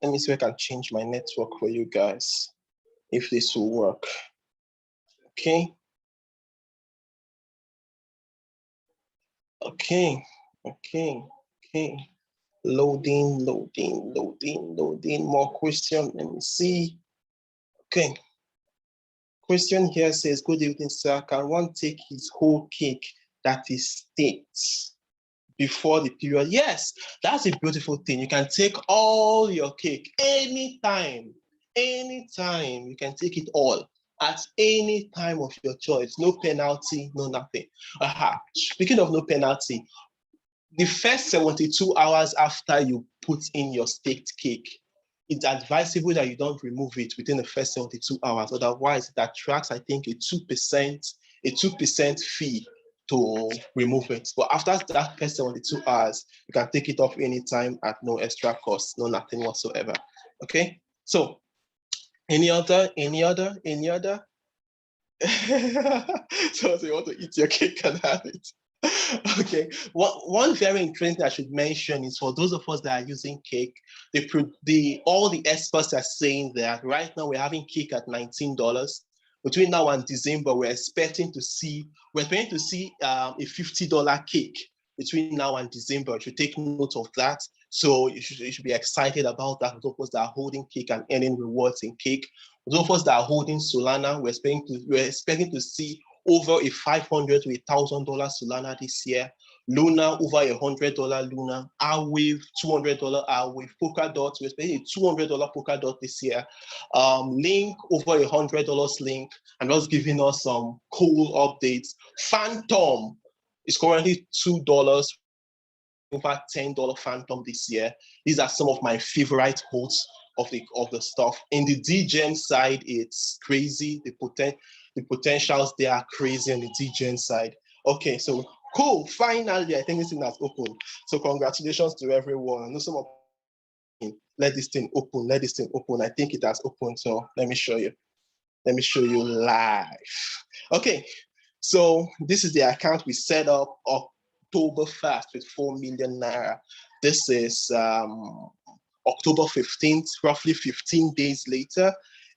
A: Let me see if I can change my network for you guys, if this will work. Okay. Okay. Loading. More question. Let me see. Okay. Question here says, good evening, sir. Can one take his whole cake that is staked before the period? Yes, that's a beautiful thing. You can take all your cake anytime. You can take it all at any time of your choice. No penalty, no nothing. Speaking of no penalty, the first 72 hours after you put in your staked cake, it's advisable that you don't remove it within the first 72 hours. Otherwise, it attracts, I think, a 2% fee to remove it. But after that first 72 hours, you can take it off anytime at no extra cost, no nothing whatsoever. Okay. So any other? So you want to eat your cake and have it. Okay, one very interesting thing I should mention is for those of us that are using cake, all the experts are saying that right now we're having cake at $19. Between now and December, we're expecting to see a $50 cake between now and December. You should take note of that. So you should be excited about that. Those of us that are holding cake and earning rewards in cake. Those of us that are holding Solana, we're expecting to see over a $500 to $1,000 Solana this year. Luna, over $100 Luna. Aave, $200 Aave. Polkadot, we're expecting a $200 Polkadot this year. Link, over $100 Link, and just giving us some cool updates. Phantom is currently $2, over $10 Phantom this year. These are some of my favorite holds of the stuff. In the DGen side, it's crazy. The potentials there are crazy on the DGen side. Okay, so cool. Finally, I think this thing has opened. So congratulations to everyone. I know some of let this thing open. I think it has opened. So let me show you. Live. Okay, so this is the account we set up October 1st with 4 million naira. This is October 15th, roughly 15 days later.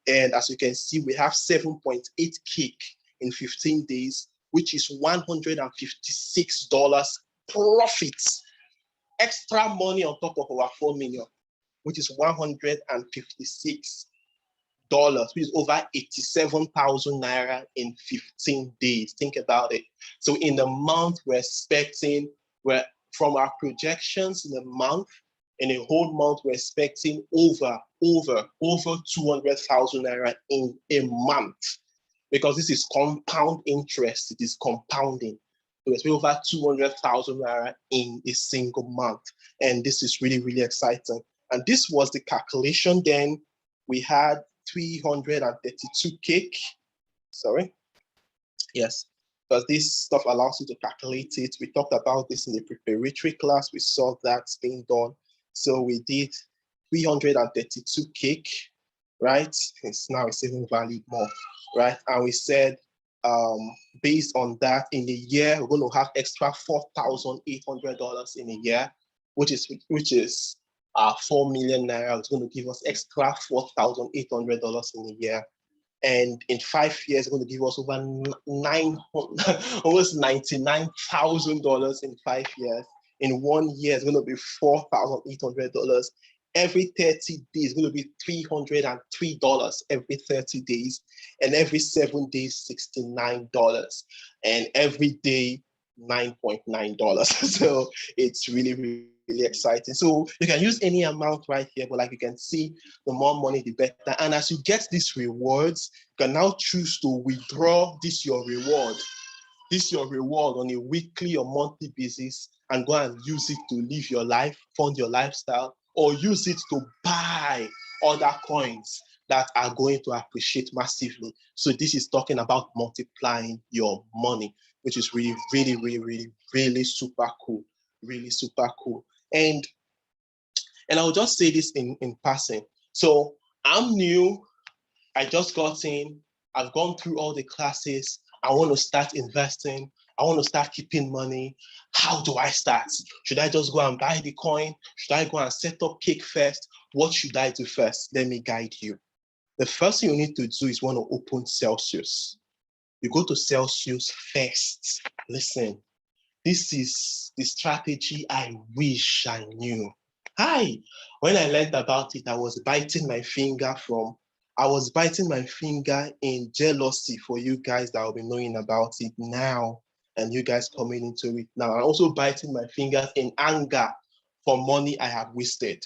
A: And as you can see, we have 7.8 cake in 15 days, which is $156 profits. Extra money on top of our 4 million, which is $156, which is over 87,000 naira in 15 days. Think about it. So in the month, from our projections in a month, in a whole month, we're expecting over 200,000 naira in a month, because this is compound interest. It is compounding. So it's over 200,000 naira in a single month. And this is really, really exciting. And this was the calculation. Then we had 332 cake. Sorry. Yes, because this stuff allows you to calculate it. We talked about this in the preparatory class. We saw that being done. So we did 332 cake, right? It's even valid more, right? And we said, based on that, in a year, we're going to have extra $4,800 in a year, which is 4 million naira. It's going to give us extra $4,800 in a year. And in 5 years, it's going to give us over almost $99,000 in 5 years. In 1 year, it's going to be $4,800. Every 30 days, it's going to be $303 every 30 days. And every 7 days, $69. And every day, $9.9. So it's really, really exciting. So you can use any amount right here, but like you can see, the more money, the better. And as you get these rewards, you can now choose to withdraw your reward on a weekly or monthly basis, and go and use it to live your life, fund your lifestyle, or use it to buy other coins that are going to appreciate massively. So this is talking about multiplying your money, which is really, really, really, really, really super cool. Really super cool. And I'll just say this in passing. So I'm new. I just got in. I've gone through all the classes. I want to start investing. I want to start keeping money. How do I start? Should I just go and buy the coin? Should I go and set up Cake first? What should I do first? Let me guide you. The first thing you need to do is want to open Celsius. You go to Celsius first. Listen, this is the strategy I wish I knew. Hi, when I learned about it, I was biting my finger in jealousy for you guys that will be knowing about it now and you guys coming into it now. I'm also biting my fingers in anger for money I have wasted.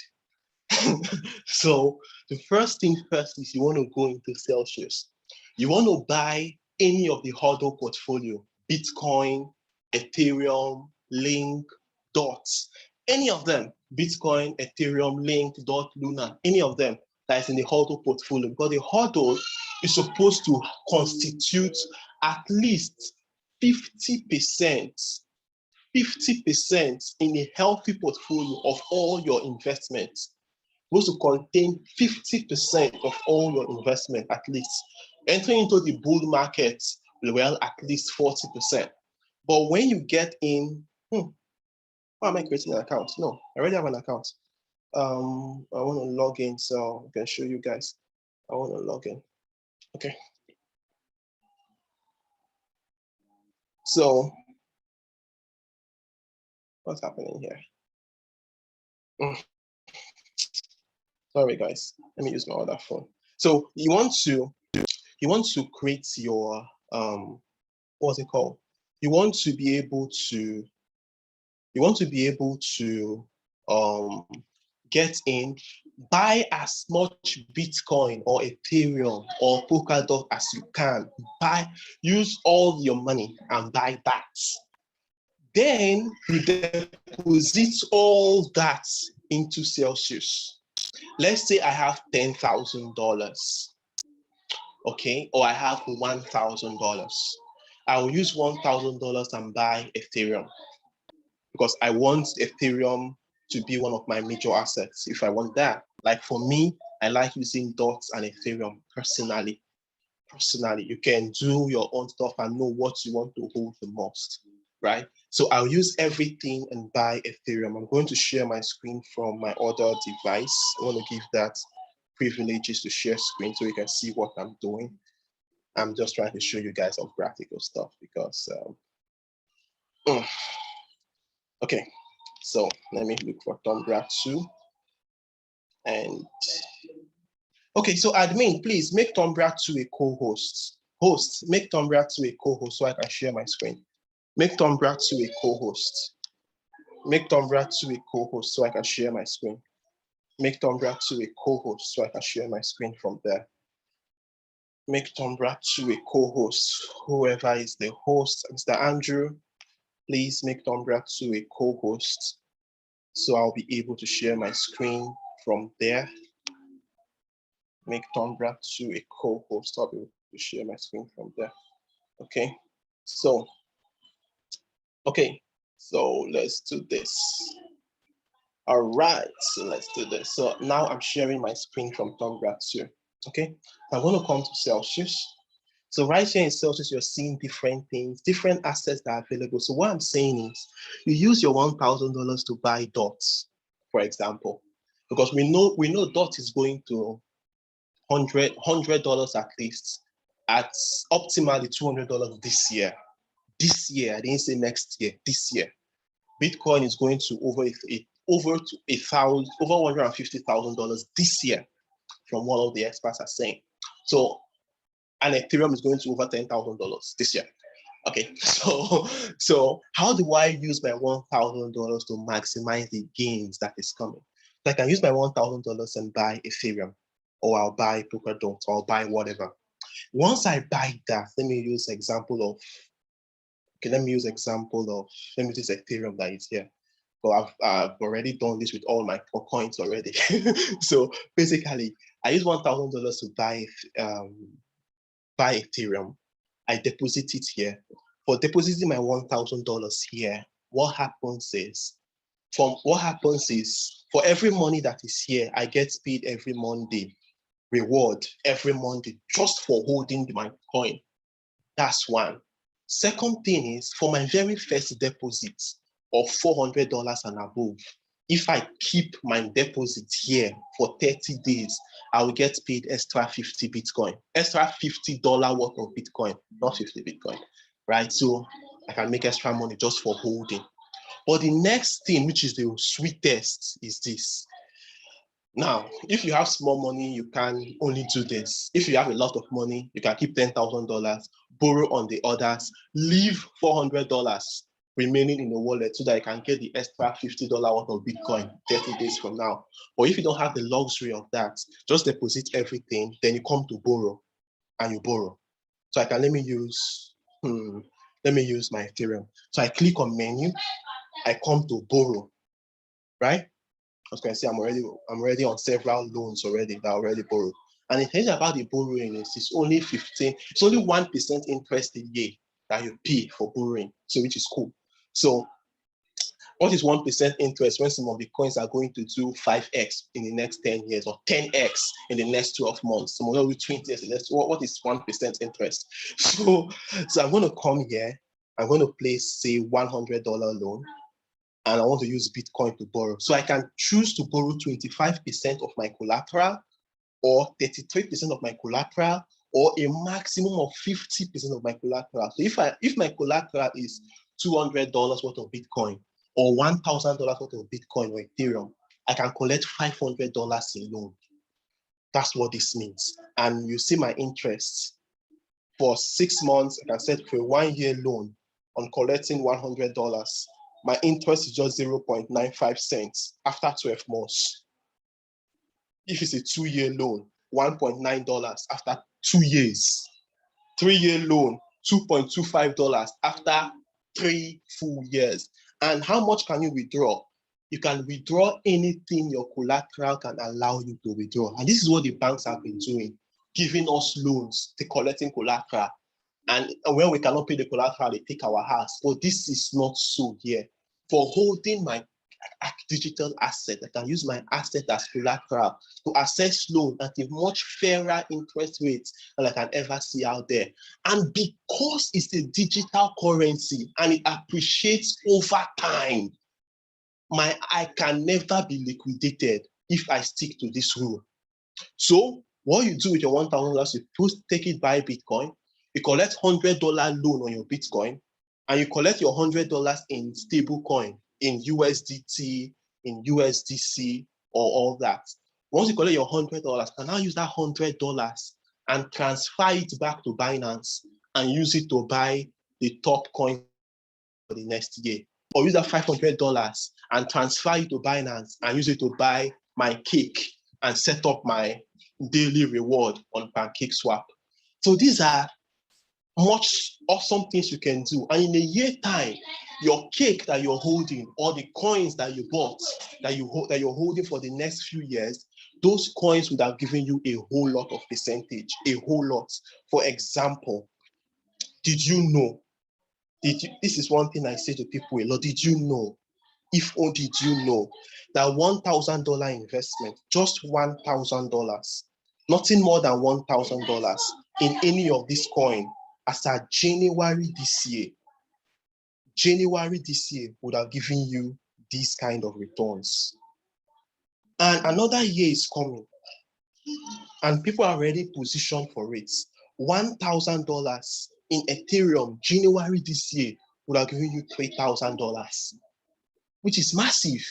A: So the first thing first is you want to go into Celsius. You want to buy any of the HODL portfolio, Bitcoin, Ethereum, Link, DOT, any of them, Bitcoin, Ethereum, Link, DOT, Luna, any of them that is in the HODL portfolio, because the HODL is supposed to constitute at least 50% in a healthy portfolio of all your investments. Supposed to contain 50% of all your investment at least. Entering into the bull market, well, at least 40%. But when you get in, why am I creating an account? No, I already have an account. I want to log in so I can show you guys. I want to log in. Okay. So, what's happening here? Sorry, guys. Let me use my other phone. So you want to create your what's it called? You want to be able to get in, buy as much Bitcoin or Ethereum or Polkadot as you can. Use all your money and buy that. Then you deposit all that into Celsius. Let's say I have $10,000, okay, or I have $1,000. I will use $1,000 and buy Ethereum because I want Ethereum to be one of my major assets. If I want that, like for me, I like using DOT and Ethereum personally. You can do your own stuff and know what you want to hold the most, right? So I'll use everything and buy Ethereum. I'm going to share my screen from my other device. I want to give that privileges to share screen so you can see what I'm doing. I'm just trying to show you guys some practical stuff because, okay, so let me look for Tombra 2. And, okay, so admin, please make Tombra 2 a co-host. Make Tombra 2 a co-host so I can share my screen. Make Tombra 2 a co-host. Make Tombra 2 a co-host so I can share my screen. Make Tombra 2 a co-host so I can share my screen from there. Make Tombra 2 a co-host. Whoever is the host, Mr. Andrew, please make Tombra 2 a co-host so I'll be able to share my screen from there. Make Tombra 2 a co-host, I'll be able to share my screen from there. Okay, so let's do this. All right, so let's do this. So now I'm sharing my screen from Tombra 2. Okay, I'm going to come to Celsius. So right here in Celsius, you're seeing different things, different assets that are available. So what I'm saying is you use your $1,000 to buy DOTs, for example, because we know DOT is going to $100 at least, at optimally $200 this year. This year, I didn't say next year, this year. Bitcoin is going to over $150,000 this year, from what all the experts are saying. So, and Ethereum is going to over $10,000 this year. Okay, so how do I use my $1,000 to maximize the gains that is coming? So I can use my $1,000 and buy Ethereum, or I'll buy Polkadot, or I'll buy whatever. Once I buy that, let me use example of this Ethereum that is here. Well, I've already done this with all my coins already. So basically, I use $1,000 to buy Ethereum. I deposit it here. For depositing my $1,000 here, what happens is for every money that is here, I get paid every Monday, reward every Monday just for holding my coin. That's one. Second thing is, for my very first deposit of $400 and above, if I keep my deposit here for 30 days, I will get paid extra 50 Bitcoin, extra $50 worth of Bitcoin, not 50 Bitcoin, right? So I can make extra money just for holding. But the next thing, which is the sweetest, is this. Now, if you have small money, you can only do this. If you have a lot of money, you can keep $10,000, borrow on the others, leave $400 remaining in the wallet so that you can get the extra $50 worth of Bitcoin 30 days from now. But if you don't have the luxury of that, just deposit everything, then you come to borrow and you borrow. So I can, let me use my Ethereum. So I click on menu, I come to borrow, right? As you can see, I'm already on several loans already that I already borrowed. And the thing about the borrowing is it's only 1% interest a year that you pay for borrowing, so which is cool. So what is 1% interest when some of the coins are going to do 5x in the next 10 years or 10x in the next 12 months? Some will do 20 years in the next, what is 1% interest? So I'm going to come here, I'm going to place, say, $100 loan, and I want to use Bitcoin to borrow. So I can choose to borrow 25% of my collateral, or 33% of my collateral, or a maximum of 50% of my collateral. So if my collateral is $200 worth of Bitcoin, or $1,000 worth of Bitcoin or Ethereum, I can collect $500 in loan. That's what this means. And you see my interest. For 6 months, I can set for a 1-year loan on collecting $100. My interest is just 0.95 cents after 12 months. If it's a 2-year loan, $1.9 after 2 years. 3-year loan, $2.25 after 3 full years. And how much can you withdraw? You can withdraw anything your collateral can allow you to withdraw. And this is what the banks have been doing, giving us loans, to collecting collateral. And when we cannot pay the collateral, they take our house. But this is not so here. For holding my digital asset, I can use my asset as collateral to access loan at a much fairer interest rate than I can ever see out there. And because it's a digital currency and it appreciates over time, I can never be liquidated if I stick to this rule. So what you do with your $1,000, you take it buy Bitcoin, you collect $100 loan on your Bitcoin, and you collect your $100 in stable coin, in USDT, in USDC, or all that. Once you collect your $100, you can now use that $100 and transfer it back to Binance and use it to buy the top coin for the next year. Or use that $500 and transfer it to Binance and use it to buy my cake and set up my daily reward on PancakeSwap. So these are much awesome things you can do. And in a year time, your cake that you're holding, or the coins that you bought, that you're holding for the next few years, those coins would have given you a whole lot of percentage, a whole lot. For example, did you know, this is one thing I say to people a lot, did you know that $1,000 investment, just $1,000, nothing more than $1,000 in any of this coin as at January this year would have given you these kind of returns. And another year is coming, and people are already positioned for it. $1,000 in Ethereum, January this year, would have given you $3,000, which is massive.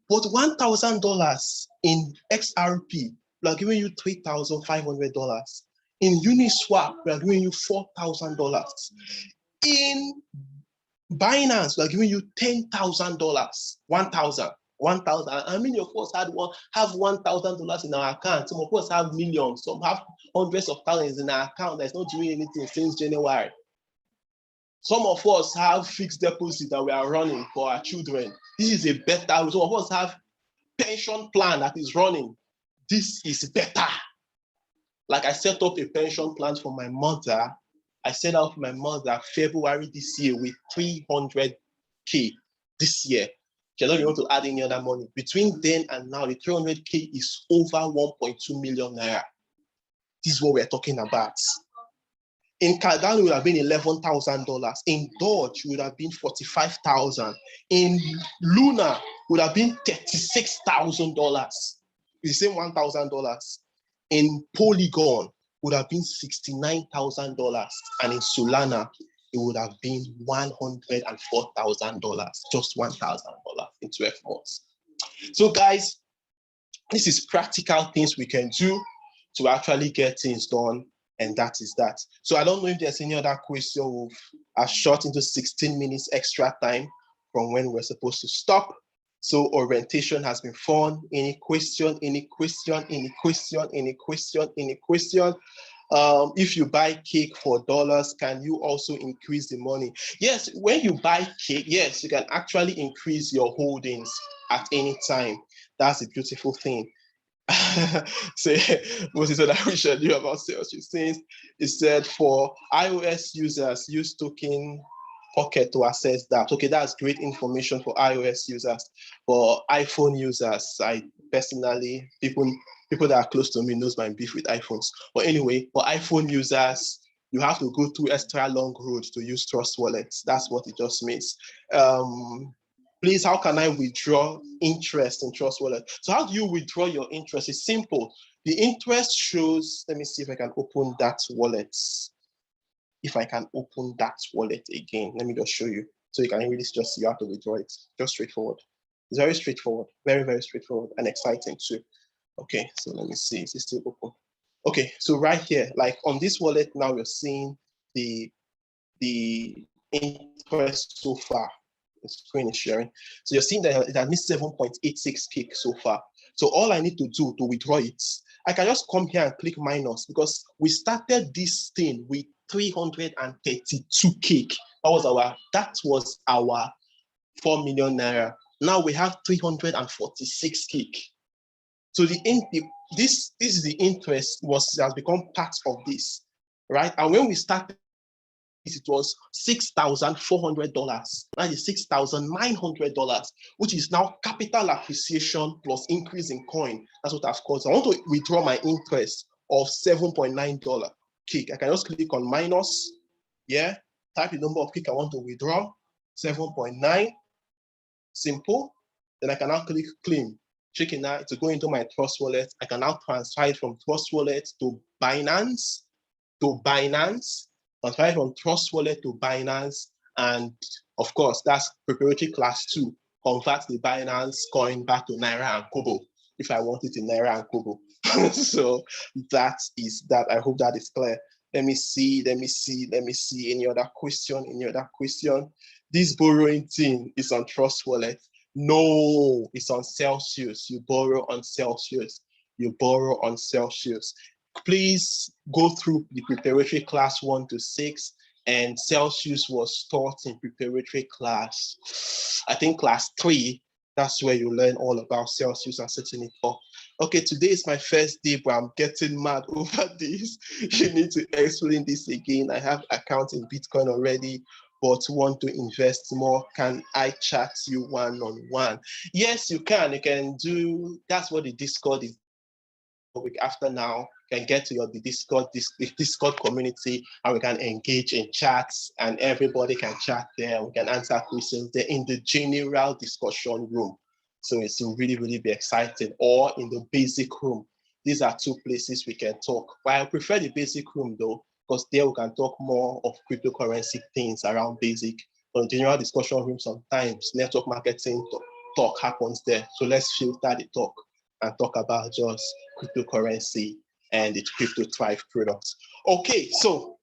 A: But $1,000 in XRP will have given you $3,500. In Uniswap, we are giving you $4,000. In Binance, we are giving you $10,000, 1,000. I mean, of course, have $1,000 in our account. Some of us have millions. Some have hundreds of thousands in our account that's not doing anything since January. Some of us have fixed deposit that we are running for our children. This is a better. Some of us have pension plan that is running. This is better. Like I set up a pension plan for my mother. I set up for my mother February this year with $300K this year. She doesn't want to add any other money. Between then and now, the $300K is over 1.2 million naira. This is what we're talking about. In Cardano, it would have been $11,000. In Doge, it would have been $45,000. In Luna, it would have been $36,000. It's the same $1,000. In Polygon, it would have been $69,000. And in Solana, it would have been $104,000, just $1,000 in 12 months. So guys, this is practical things we can do to actually get things done, and that is that. So I don't know if there's any other question. I've shot into 16 minutes extra time from when we're supposed to stop. So orientation has been fun. Any question, any question, any question, any question, any question? If you buy cake for dollars, can you also increase the money? Yes, when you buy cake, yes, you can actually increase your holdings at any time. That's a beautiful thing. So Moses said, I wish I knew about sales. Since it said for iOS users, use token pocket to access that. Okay, that's great information for iOS users. For iPhone users, I personally, people that are close to me knows my beef with iPhones. But anyway, for iPhone users, you have to go through extra long road to use Trust Wallets. That's what it just means. Please, how can I withdraw interest in Trust Wallet? So how do you withdraw your interest? It's simple. The interest shows, let me see if I can open that wallet. If I can open that wallet again, let me just show you. So you can really just see how to withdraw it. Just straightforward. It's very straightforward, very, very straightforward and exciting too. Okay, so let me see, is it still open? Okay, so right here, like on this wallet now, you're seeing the interest so far. The screen is sharing. So you're seeing that it has missed 7.86 kick so far. So all I need to do to withdraw it, I can just come here and click minus, because we started this thing with 332 kick. That was our 4 million naira. Now we have 346 kick. So this is the interest has become part of this, right? And when we started, it was $6,400. That is $6,900, which is now capital appreciation plus increase in coin. That's what I've called. So I want to withdraw my interest of $7.9 kick. I can just click on minus. Yeah, type the number of kick I want to withdraw, 7.9. Simple. Then I can now click claim. Checking that to go into my Trust Wallet. I can now transfer it from Trust Wallet to Binance. Transfer from Trust Wallet to Binance, and of course, that's preparatory class 2. Convert the Binance coin back to Naira and Kobo if I want it in Naira and Kobo. So that is that. I hope that is clear. Let me see. Any other question? This borrowing thing is on Trust Wallet. No, it's on Celsius. You borrow on Celsius. Please go through the preparatory class 1 to 6, and Celsius was taught in preparatory class, I think class 3. That's where you learn all about Celsius and setting it up. Okay, today is my first day, but I'm getting mad over this. You need to explain this again. I have account in Bitcoin already, but want to invest more. Can I chat you one-on-one? Yes, you can. You can do, that's what the Discord is. A week after now, can get to the Discord community, and we can engage in chats, and everybody can chat there. We can answer questions there in the general discussion room. So it's really, really be exciting. Or in the basic room. These are 2 places we can talk. But I prefer the basic room though, because there we can talk more of cryptocurrency things around basic. But in the general discussion room, sometimes network marketing talk happens there. So let's filter the talk and talk about just cryptocurrency and the Crypto Thrive products. Okay, so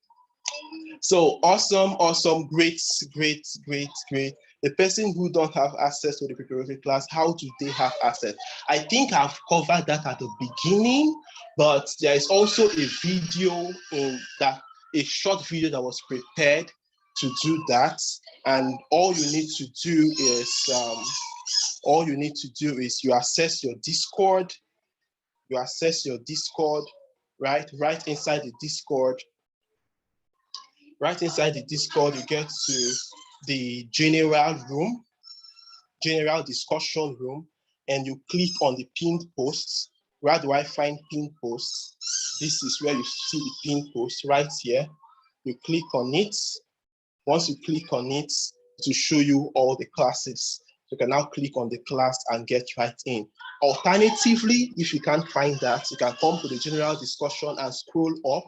A: awesome, great. The person who don't have access to the preparatory class, how do they have access? I think I've covered that at the beginning, but there is also a video a short video that was prepared to do that. And all you need to do is you access your Discord. Right inside the Discord. You get to the general discussion room, and you click on the pinned posts. Where do I find pinned posts? This is where you see the pinned post right here. you click on it. Once you click on it, to show you all the classes. You can now click on the class and get right in. Alternatively, if you can't find that, you can come to the general discussion and scroll up.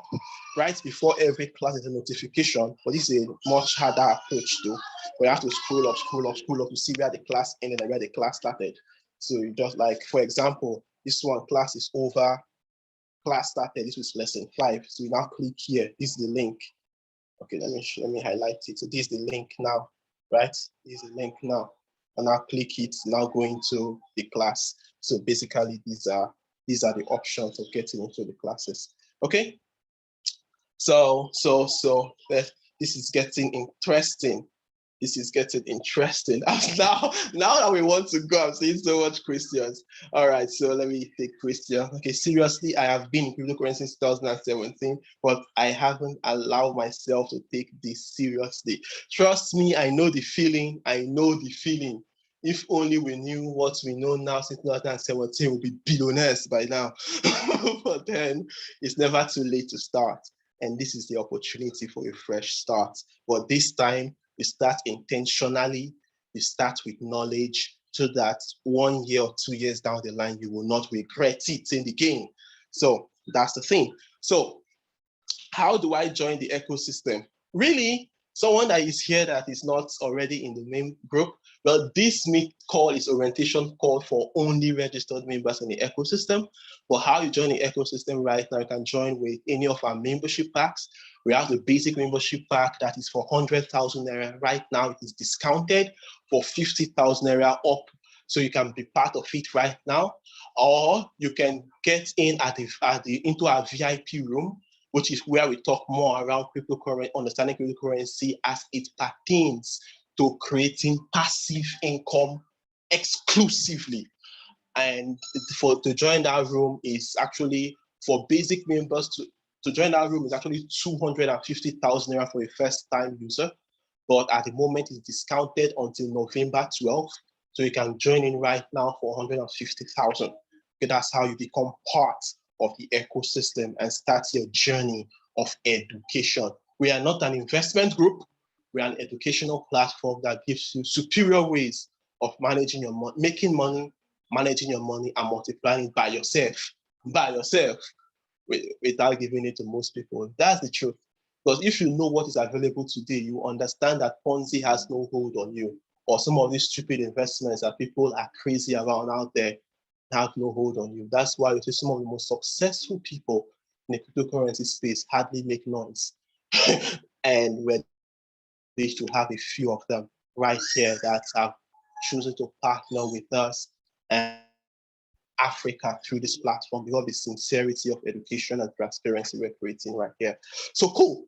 A: Right before every class is a notification, but this is a much harder approach though. We have to scroll up, scroll up, scroll up to see where the class ended and where the class started. So you just like, for example, this one class is over, class started, this was lesson 5. So you now click here, this is the link. Okay, let me highlight it. So this is the link now, right? This is the link now. And I'll click it, now going to the class. So basically these are the options of getting into the classes. Okay. So this is getting interesting. This is getting interesting. Now that we want to go, I'm seeing so much questions. All right, so let me take question. Okay, seriously, I have been in cryptocurrency since 2017, but I haven't allowed myself to take this seriously. Trust me, I know the feeling. I know the feeling. If only we knew what we know now since 2017, we'll be billionaires by now. But then it's never too late to start. And this is the opportunity for a fresh start. But this time, you start intentionally, you start with knowledge so that 1 year or 2 years down the line, you will not regret it in the game. So that's the thing. So how do I join the ecosystem? Really, someone that is here that is not already in the main group, well, this meet call is orientation call for only registered members in the ecosystem. But how you join the ecosystem right now, you can join with any of our membership packs. We have the basic membership pack that is for 100,000 naira. Right now, it is discounted for 50,000 naira up. So you can be part of it right now, or you can get in into our VIP room, which is where we talk more around cryptocurrency, understanding cryptocurrency as it pertains to creating passive income exclusively. And to join that room is actually for basic members to join that room is actually 250,000 naira for a first-time user, but at the moment it's discounted until November 12th. So you can join in right now for 150,000. Okay, that's how you become part of the ecosystem and start your journey of education. We are not an investment group. We are an educational platform that gives you superior ways of managing your money, making money, managing your money, and multiplying it by yourself, without giving it to most people. That's the truth. Because if you know what is available today, you understand that Ponzi has no hold on you, or some of these stupid investments that people are crazy around out there have no hold on you. That's why you see some of the most successful people in the cryptocurrency space hardly make noise. And we're pleased to have a few of them right here that have chosen to partner with us and Africa through this platform because of the sincerity of education and transparency we're creating right here. So cool.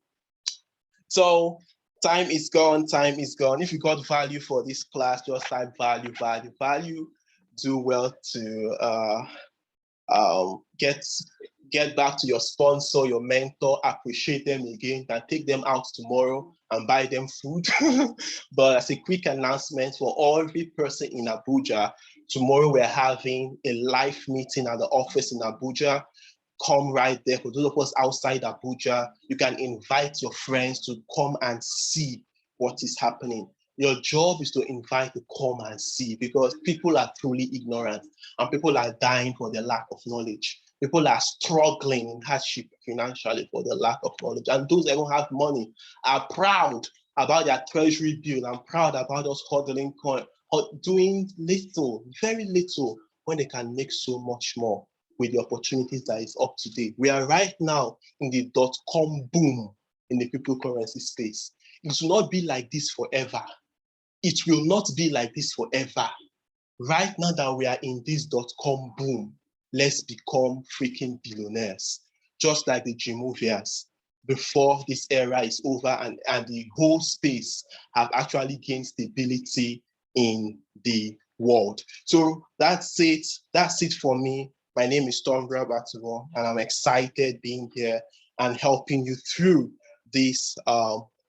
A: So time is gone, time is gone. If you got value for this class, just type value, value, value. Do well to get back to your sponsor, your mentor, appreciate them again, and take them out tomorrow and buy them food. But as a quick announcement for every person in Abuja, tomorrow we're having a live meeting at the office in Abuja. Come right there. For those of us outside Abuja, you can invite your friends to come and see what is happening. Your job is to invite to come and see, because people are truly ignorant and people are dying for the lack of knowledge. People are struggling in hardship financially for the lack of knowledge. And those that don't have money are proud about their treasury bill and proud about us hodling coin, doing little, very little, when they can make so much more with the opportunities that is up to date. We are right now in the .com boom in the cryptocurrency space. It will not be like this forever. It will not be like this forever. Right now that we are in this .com boom, let's become freaking billionaires, just like the Gemovians, before this era is over and the whole space have actually gained stability in the world. So that's it. That's it for me. My name is Tom Batumo, and I'm excited being here and helping you through this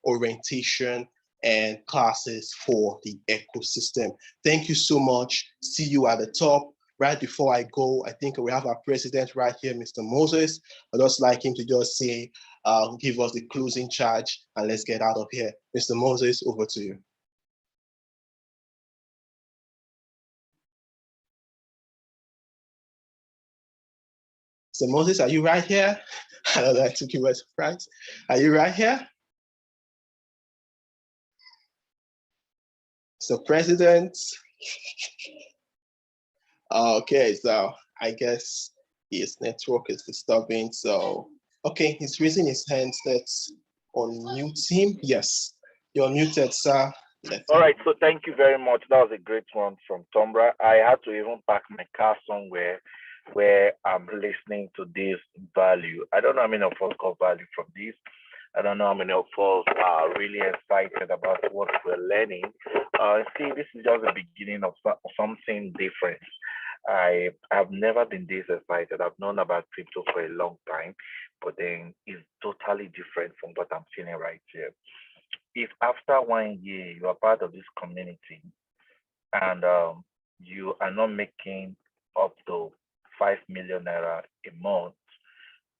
A: orientation and classes for the ecosystem. Thank you so much. See you at the top. Right before I go, I think we have our president right here, Mr. Moses. I'd just like him to just say give us the closing charge, and let's get out of here. Mr. Moses, over to you. So Moses, are you right here? I know that took you by surprise. Are you right here? So President, okay, so I guess his network is disturbing. So, okay, he's raising his hand. Let's unmute him. Yes, you're muted, sir.
B: All right, so thank you very much. That was a great one from Tombra. I had to even park my car somewhere where I'm listening to this value. I don't know how many of us got value from this. I don't know how many of us are really excited about what we're learning. See, this is just the beginning of something different. I have never been this excited. I've known about crypto for a long time, but then it's totally different from what I'm seeing right here. If after 1 year you are part of this community and you are not making up to 5 million naira a month,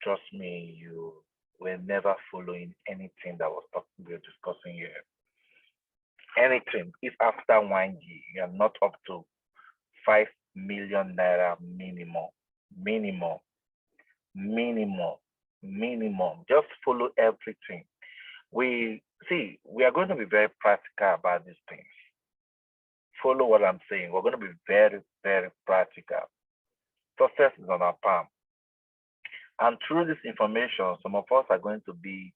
B: trust me, you were never following anything that we're discussing here. Anything, if after 1 year you are not up to 5 million naira minimum, just follow everything. We are going to be very practical about these things. Follow what I'm saying. We're going to be very, very practical. Success is on our palm. And through this information, some of us are going to be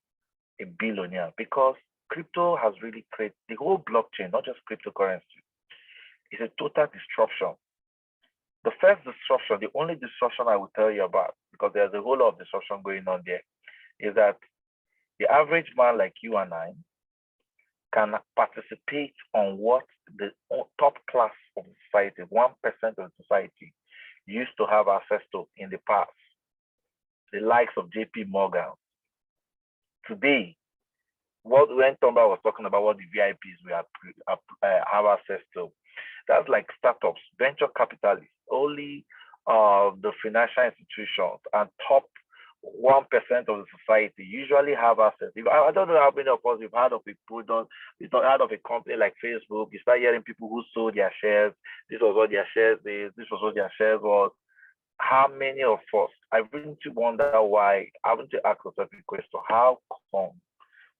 B: a billionaire because crypto has really created the whole blockchain, not just cryptocurrency. It's a total disruption. The first disruption, the only disruption I will tell you about, because there's a whole lot of disruption going on there, is that the average man like you and I can participate on what the top class of society, 1% of society, used to have access to in the past. The likes of JP Morgan. Today, when Tomba was talking about what the VIPs we have access to, that's like startups, venture capitalists, only the financial institutions and top 1% of the society usually have access. I don't know how many of us have heard of a product, you've heard of a company like Facebook. You start hearing people who sold their shares. This was what their shares is. This was what their shares was. How many of us? I really wonder why. I want to ask yourself a question: how come?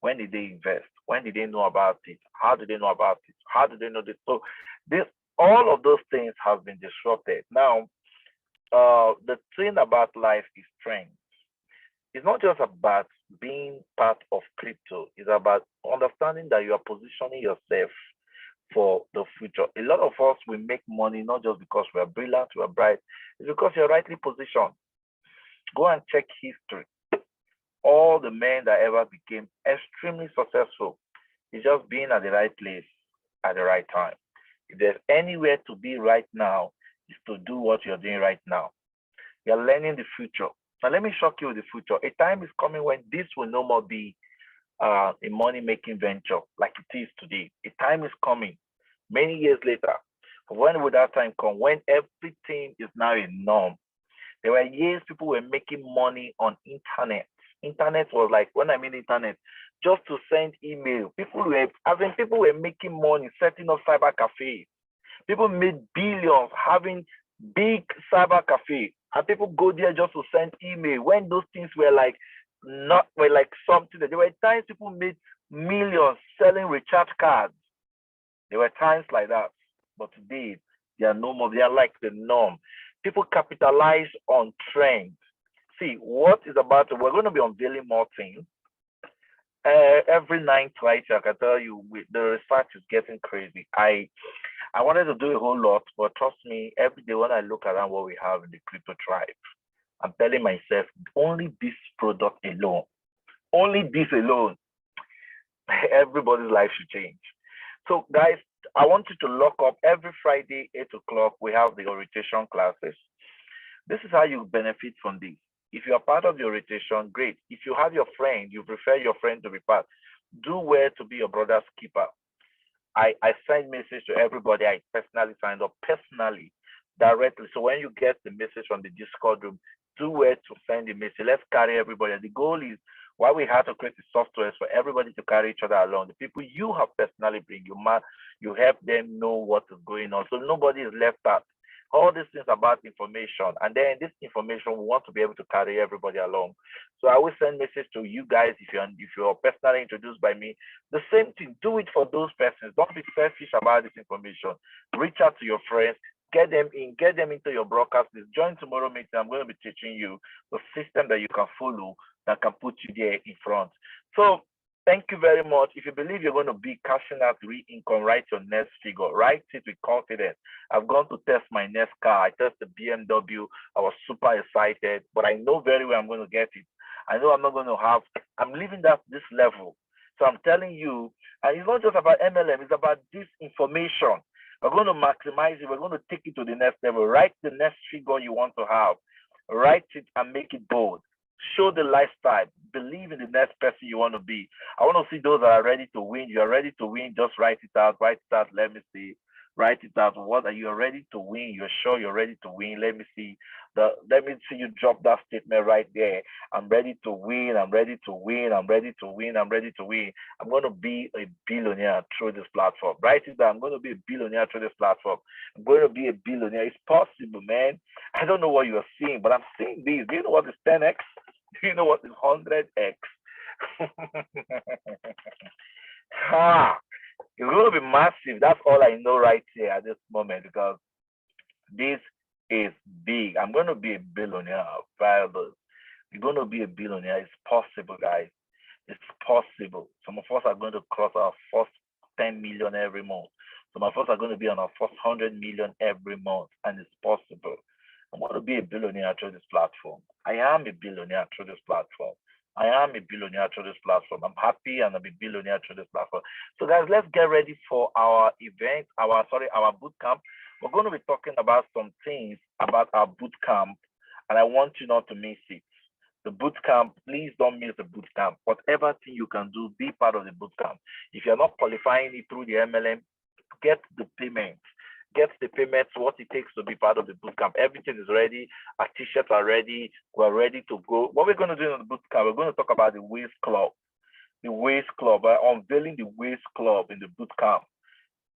B: When did they invest? When did they know about it? How did they know about it? How did they know this? So all of those things have been disrupted. Now, the thing about life is strength. It's not just about being part of crypto. It's about understanding that you are positioning yourself for the future. A lot of us will make money not just because we are brilliant, we are bright. It's because you're rightly positioned. Go and check history. All the men that ever became extremely successful is just being at the right place at the right time. If there's anywhere to be right now, is to do what you're doing right now. You're learning the future. Now, let me shock you with the future. A time is coming when this will no more be a money-making venture like it is today. A time is coming, many years later. When will that time come? When everything is now a norm. There were years people were making money on internet. Internet was like, when I mean internet, just to send email. People were making money setting up cyber cafes. People made billions having big cyber cafe, and people go there just to send email. When those things were like something that there were times people made millions selling recharge cards. There were times like that, but today they are no more. They are like the norm. People capitalize on trends. See what is about. We're going to be unveiling more things every night, right? I can tell you, the research is getting crazy. I wanted to do a whole lot, but trust me, every day when I look around what we have in the crypto tribe, I'm telling myself, only this product alone, everybody's life should change. So guys, I want you to lock up every Friday, 8 o'clock, we have the orientation classes. This is how you benefit from this. If you are part of the orientation, great. If you have your friend, you prefer your friend to be part, do well to be your brother's keeper. I send message to everybody. I personally signed up directly. So when you get the message from the Discord room, do where to send the message. Let's carry everybody. The goal is Why we had to create the software is for everybody to carry each other along. The people you have personally bring, you help them know what is going on. So nobody is left out. All these things about information, and then this information we want to be able to carry everybody along. So I will send message to you guys if you're personally introduced by me. The same thing, do it for those persons. Don't be selfish about this information. Reach out to your friends, get them into your broadcast list. Join tomorrow meeting. I'm going to be teaching you the system that you can follow that can put you there in front. So thank you very much. If you believe you're going to be cashing out real income, write your next figure. Write it with confidence. I've gone to test my next car. I tested the BMW. I was super excited, but I know very well I'm going to get it. I know I'm not going to have, I'm leaving this level. So I'm telling you, and it's not just about MLM, it's about this information. We're going to maximize it. We're going to take it to the next level. Write the next figure you want to have. Write it and make it bold. Show the lifestyle. Believe in the next person you want to be. I want to see those that are ready to win. You are ready to win. Just write it out. Write it out. Let me see. Write it out. What are you ready to win? You're sure you're ready to win. Let me see. Let me see you drop that statement right there. I'm ready to win. I'm ready to win. I'm ready to win. I'm ready to win. I'm going to be a billionaire through this platform. Write it down. I'm going to be a billionaire through this platform. I'm going to be a billionaire. It's possible, man. I don't know what you're seeing, but I'm seeing this. Do you know what is 10x? Do you know what is 100x? It's going to be massive. That's all I know right here at this moment, because this is big. I'm going to be a billionaire via this. You're going to be a billionaire. It's possible, guys. It's possible. Some of us are going to cross our first 10 million every month. Some of us are going to be on our first 100 million every month, and it's possible. I want to be a billionaire through this platform. I am a billionaire through this platform. I am a billionaire through this platform. I'm happy and I'm a billionaire through this platform. So guys, let's get ready for our event, our boot camp. We're going to be talking about some things about our boot camp, and I want you not to miss it. The boot camp, please don't miss the boot camp. Whatever thing you can do, be part of the boot camp. If you're not qualifying it through the MLM, get the payment. Get the payments, what it takes to be part of the bootcamp. Everything is ready. Our t-shirts are ready. We're ready to go. What we're going to do in the bootcamp, we're going to talk about the Ways Club. The Ways Club, unveiling the Ways Club in the bootcamp.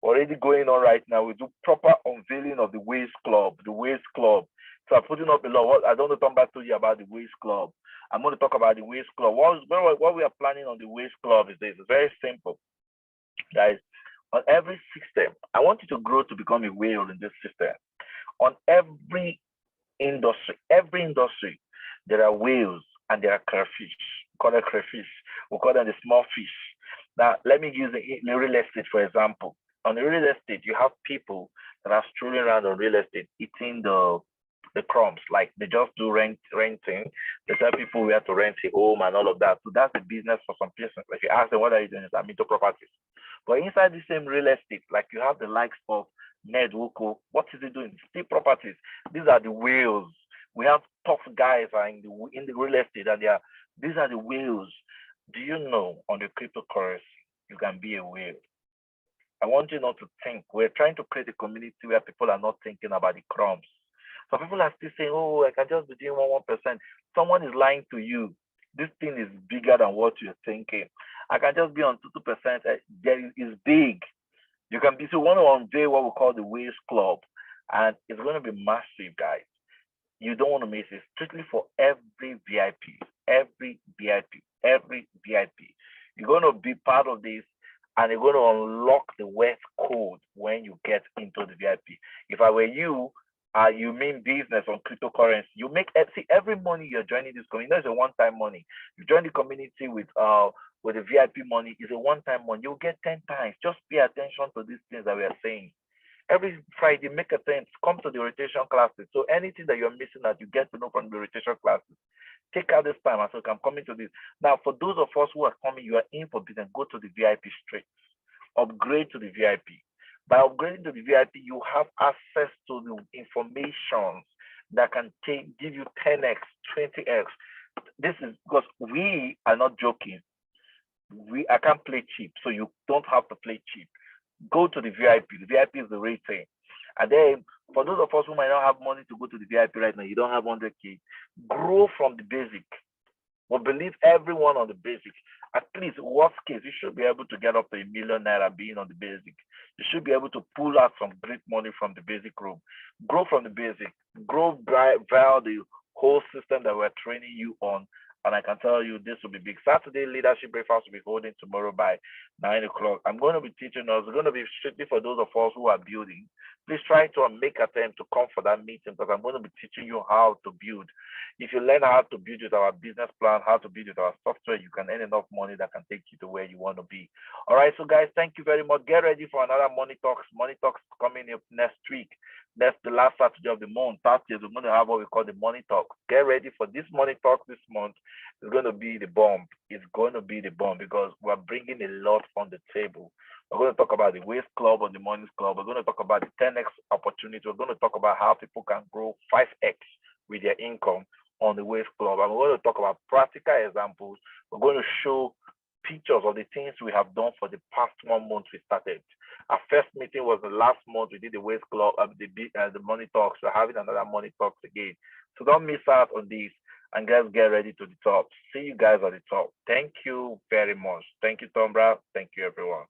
B: Already going on right now. We do proper unveiling of the Ways Club. The Ways Club. So I'm putting up a lot. I don't want to come back to you about the Ways Club. I'm going to talk about the Ways Club. What we are planning on the Ways Club is this. It's very simple, guys. On every system, I want you to grow to become a whale in this system. On every industry, there are whales and there are crayfish. We call them crayfish. We call them the small fish. Now, let me use the real estate, for example. On the real estate, you have people that are strolling around on real estate, eating the crumbs, like they just do renting. They tell people we have to rent a home and all of that. So that's the business for some persons. Like you ask them, what are you doing? I'm into properties. But inside the same real estate, like you have the likes of Ned Woko, what is he doing? Still properties. These are the whales. We have tough guys in the real estate, and these are the whales. Do you know on the cryptocurrency, you can be a whale? I want you not to think. We're trying to create a community where people are not thinking about the crumbs. Some people are still saying, oh, I can just be doing 1%. Someone is lying to you. This thing is bigger than what you're thinking. I can just be on 2%. It's big. You can be, so we want to unveil what we call the Ways Club. And it's going to be massive, guys. You don't want to miss it. Strictly for every VIP. Every VIP. Every VIP. You're going to be part of this, and you're going to unlock the wealth code when you get into the VIP. If I were you, you mean business on cryptocurrency, you make, see, every money you're joining this community, it's a one-time money. You join the community with the VIP money, is a one-time money. You'll get 10 times. Just pay attention to these things that we are saying. Every Friday, make attempts, come to the rotation classes. So anything that you're missing that you get to know from the rotation classes, take out this time and so I'm coming to this. Now, for those of us who are coming, you are in for business, go to the VIP straight. Upgrade to the VIP. By upgrading to the VIP, you have access to the information that can give you 10x, 20x. This is because we are not joking. I can't play cheap, so you don't have to play cheap. Go to the VIP. The VIP is the rating. And then for those of us who might not have money to go to the VIP right now, you don't have 100K, grow from the basic. We believe everyone on the basic. At least, worst case, you should be able to get up to ₦1 million being on the basic. You should be able to pull out some great money from the basic room. Grow from the basic. Grow via the whole system that we're training you on. And I can tell you this will be big. Saturday leadership breakfast will be holding tomorrow by 9 o'clock. I'm going to be teaching us. It's going to be strictly for those of us who are building. Please try to make attempt to come for that meeting, because I'm going to be teaching you how to build. If you learn how to build with our business plan, how to build with our software, you can earn enough money that can take you to where you want to be. All right, so guys, thank you very much. Get ready for another Money Talks. Money Talks coming up next week. That's the last Saturday of the month. Saturday, we're going to have what we call the Money Talks. Get ready for this Money Talks this month. It's going to be the bomb. It's going to be the bomb, because we're bringing a lot on the table. We're going to talk about the Waste Club and the Mornings Club. We're going to talk about the 10x opportunity. We're going to talk about how people can grow 5x with their income on the Waste Club. And we're going to talk about practical examples. We're going to show pictures of the things we have done for the past 1 month we started. Our first meeting was the last month. We did the Waste Club, the Money Talks. We're having another Money Talks again. So don't miss out on this. And guys, get ready to the top. See you guys at the top. Thank you very much. Thank you, Tom Brown. Thank you, everyone.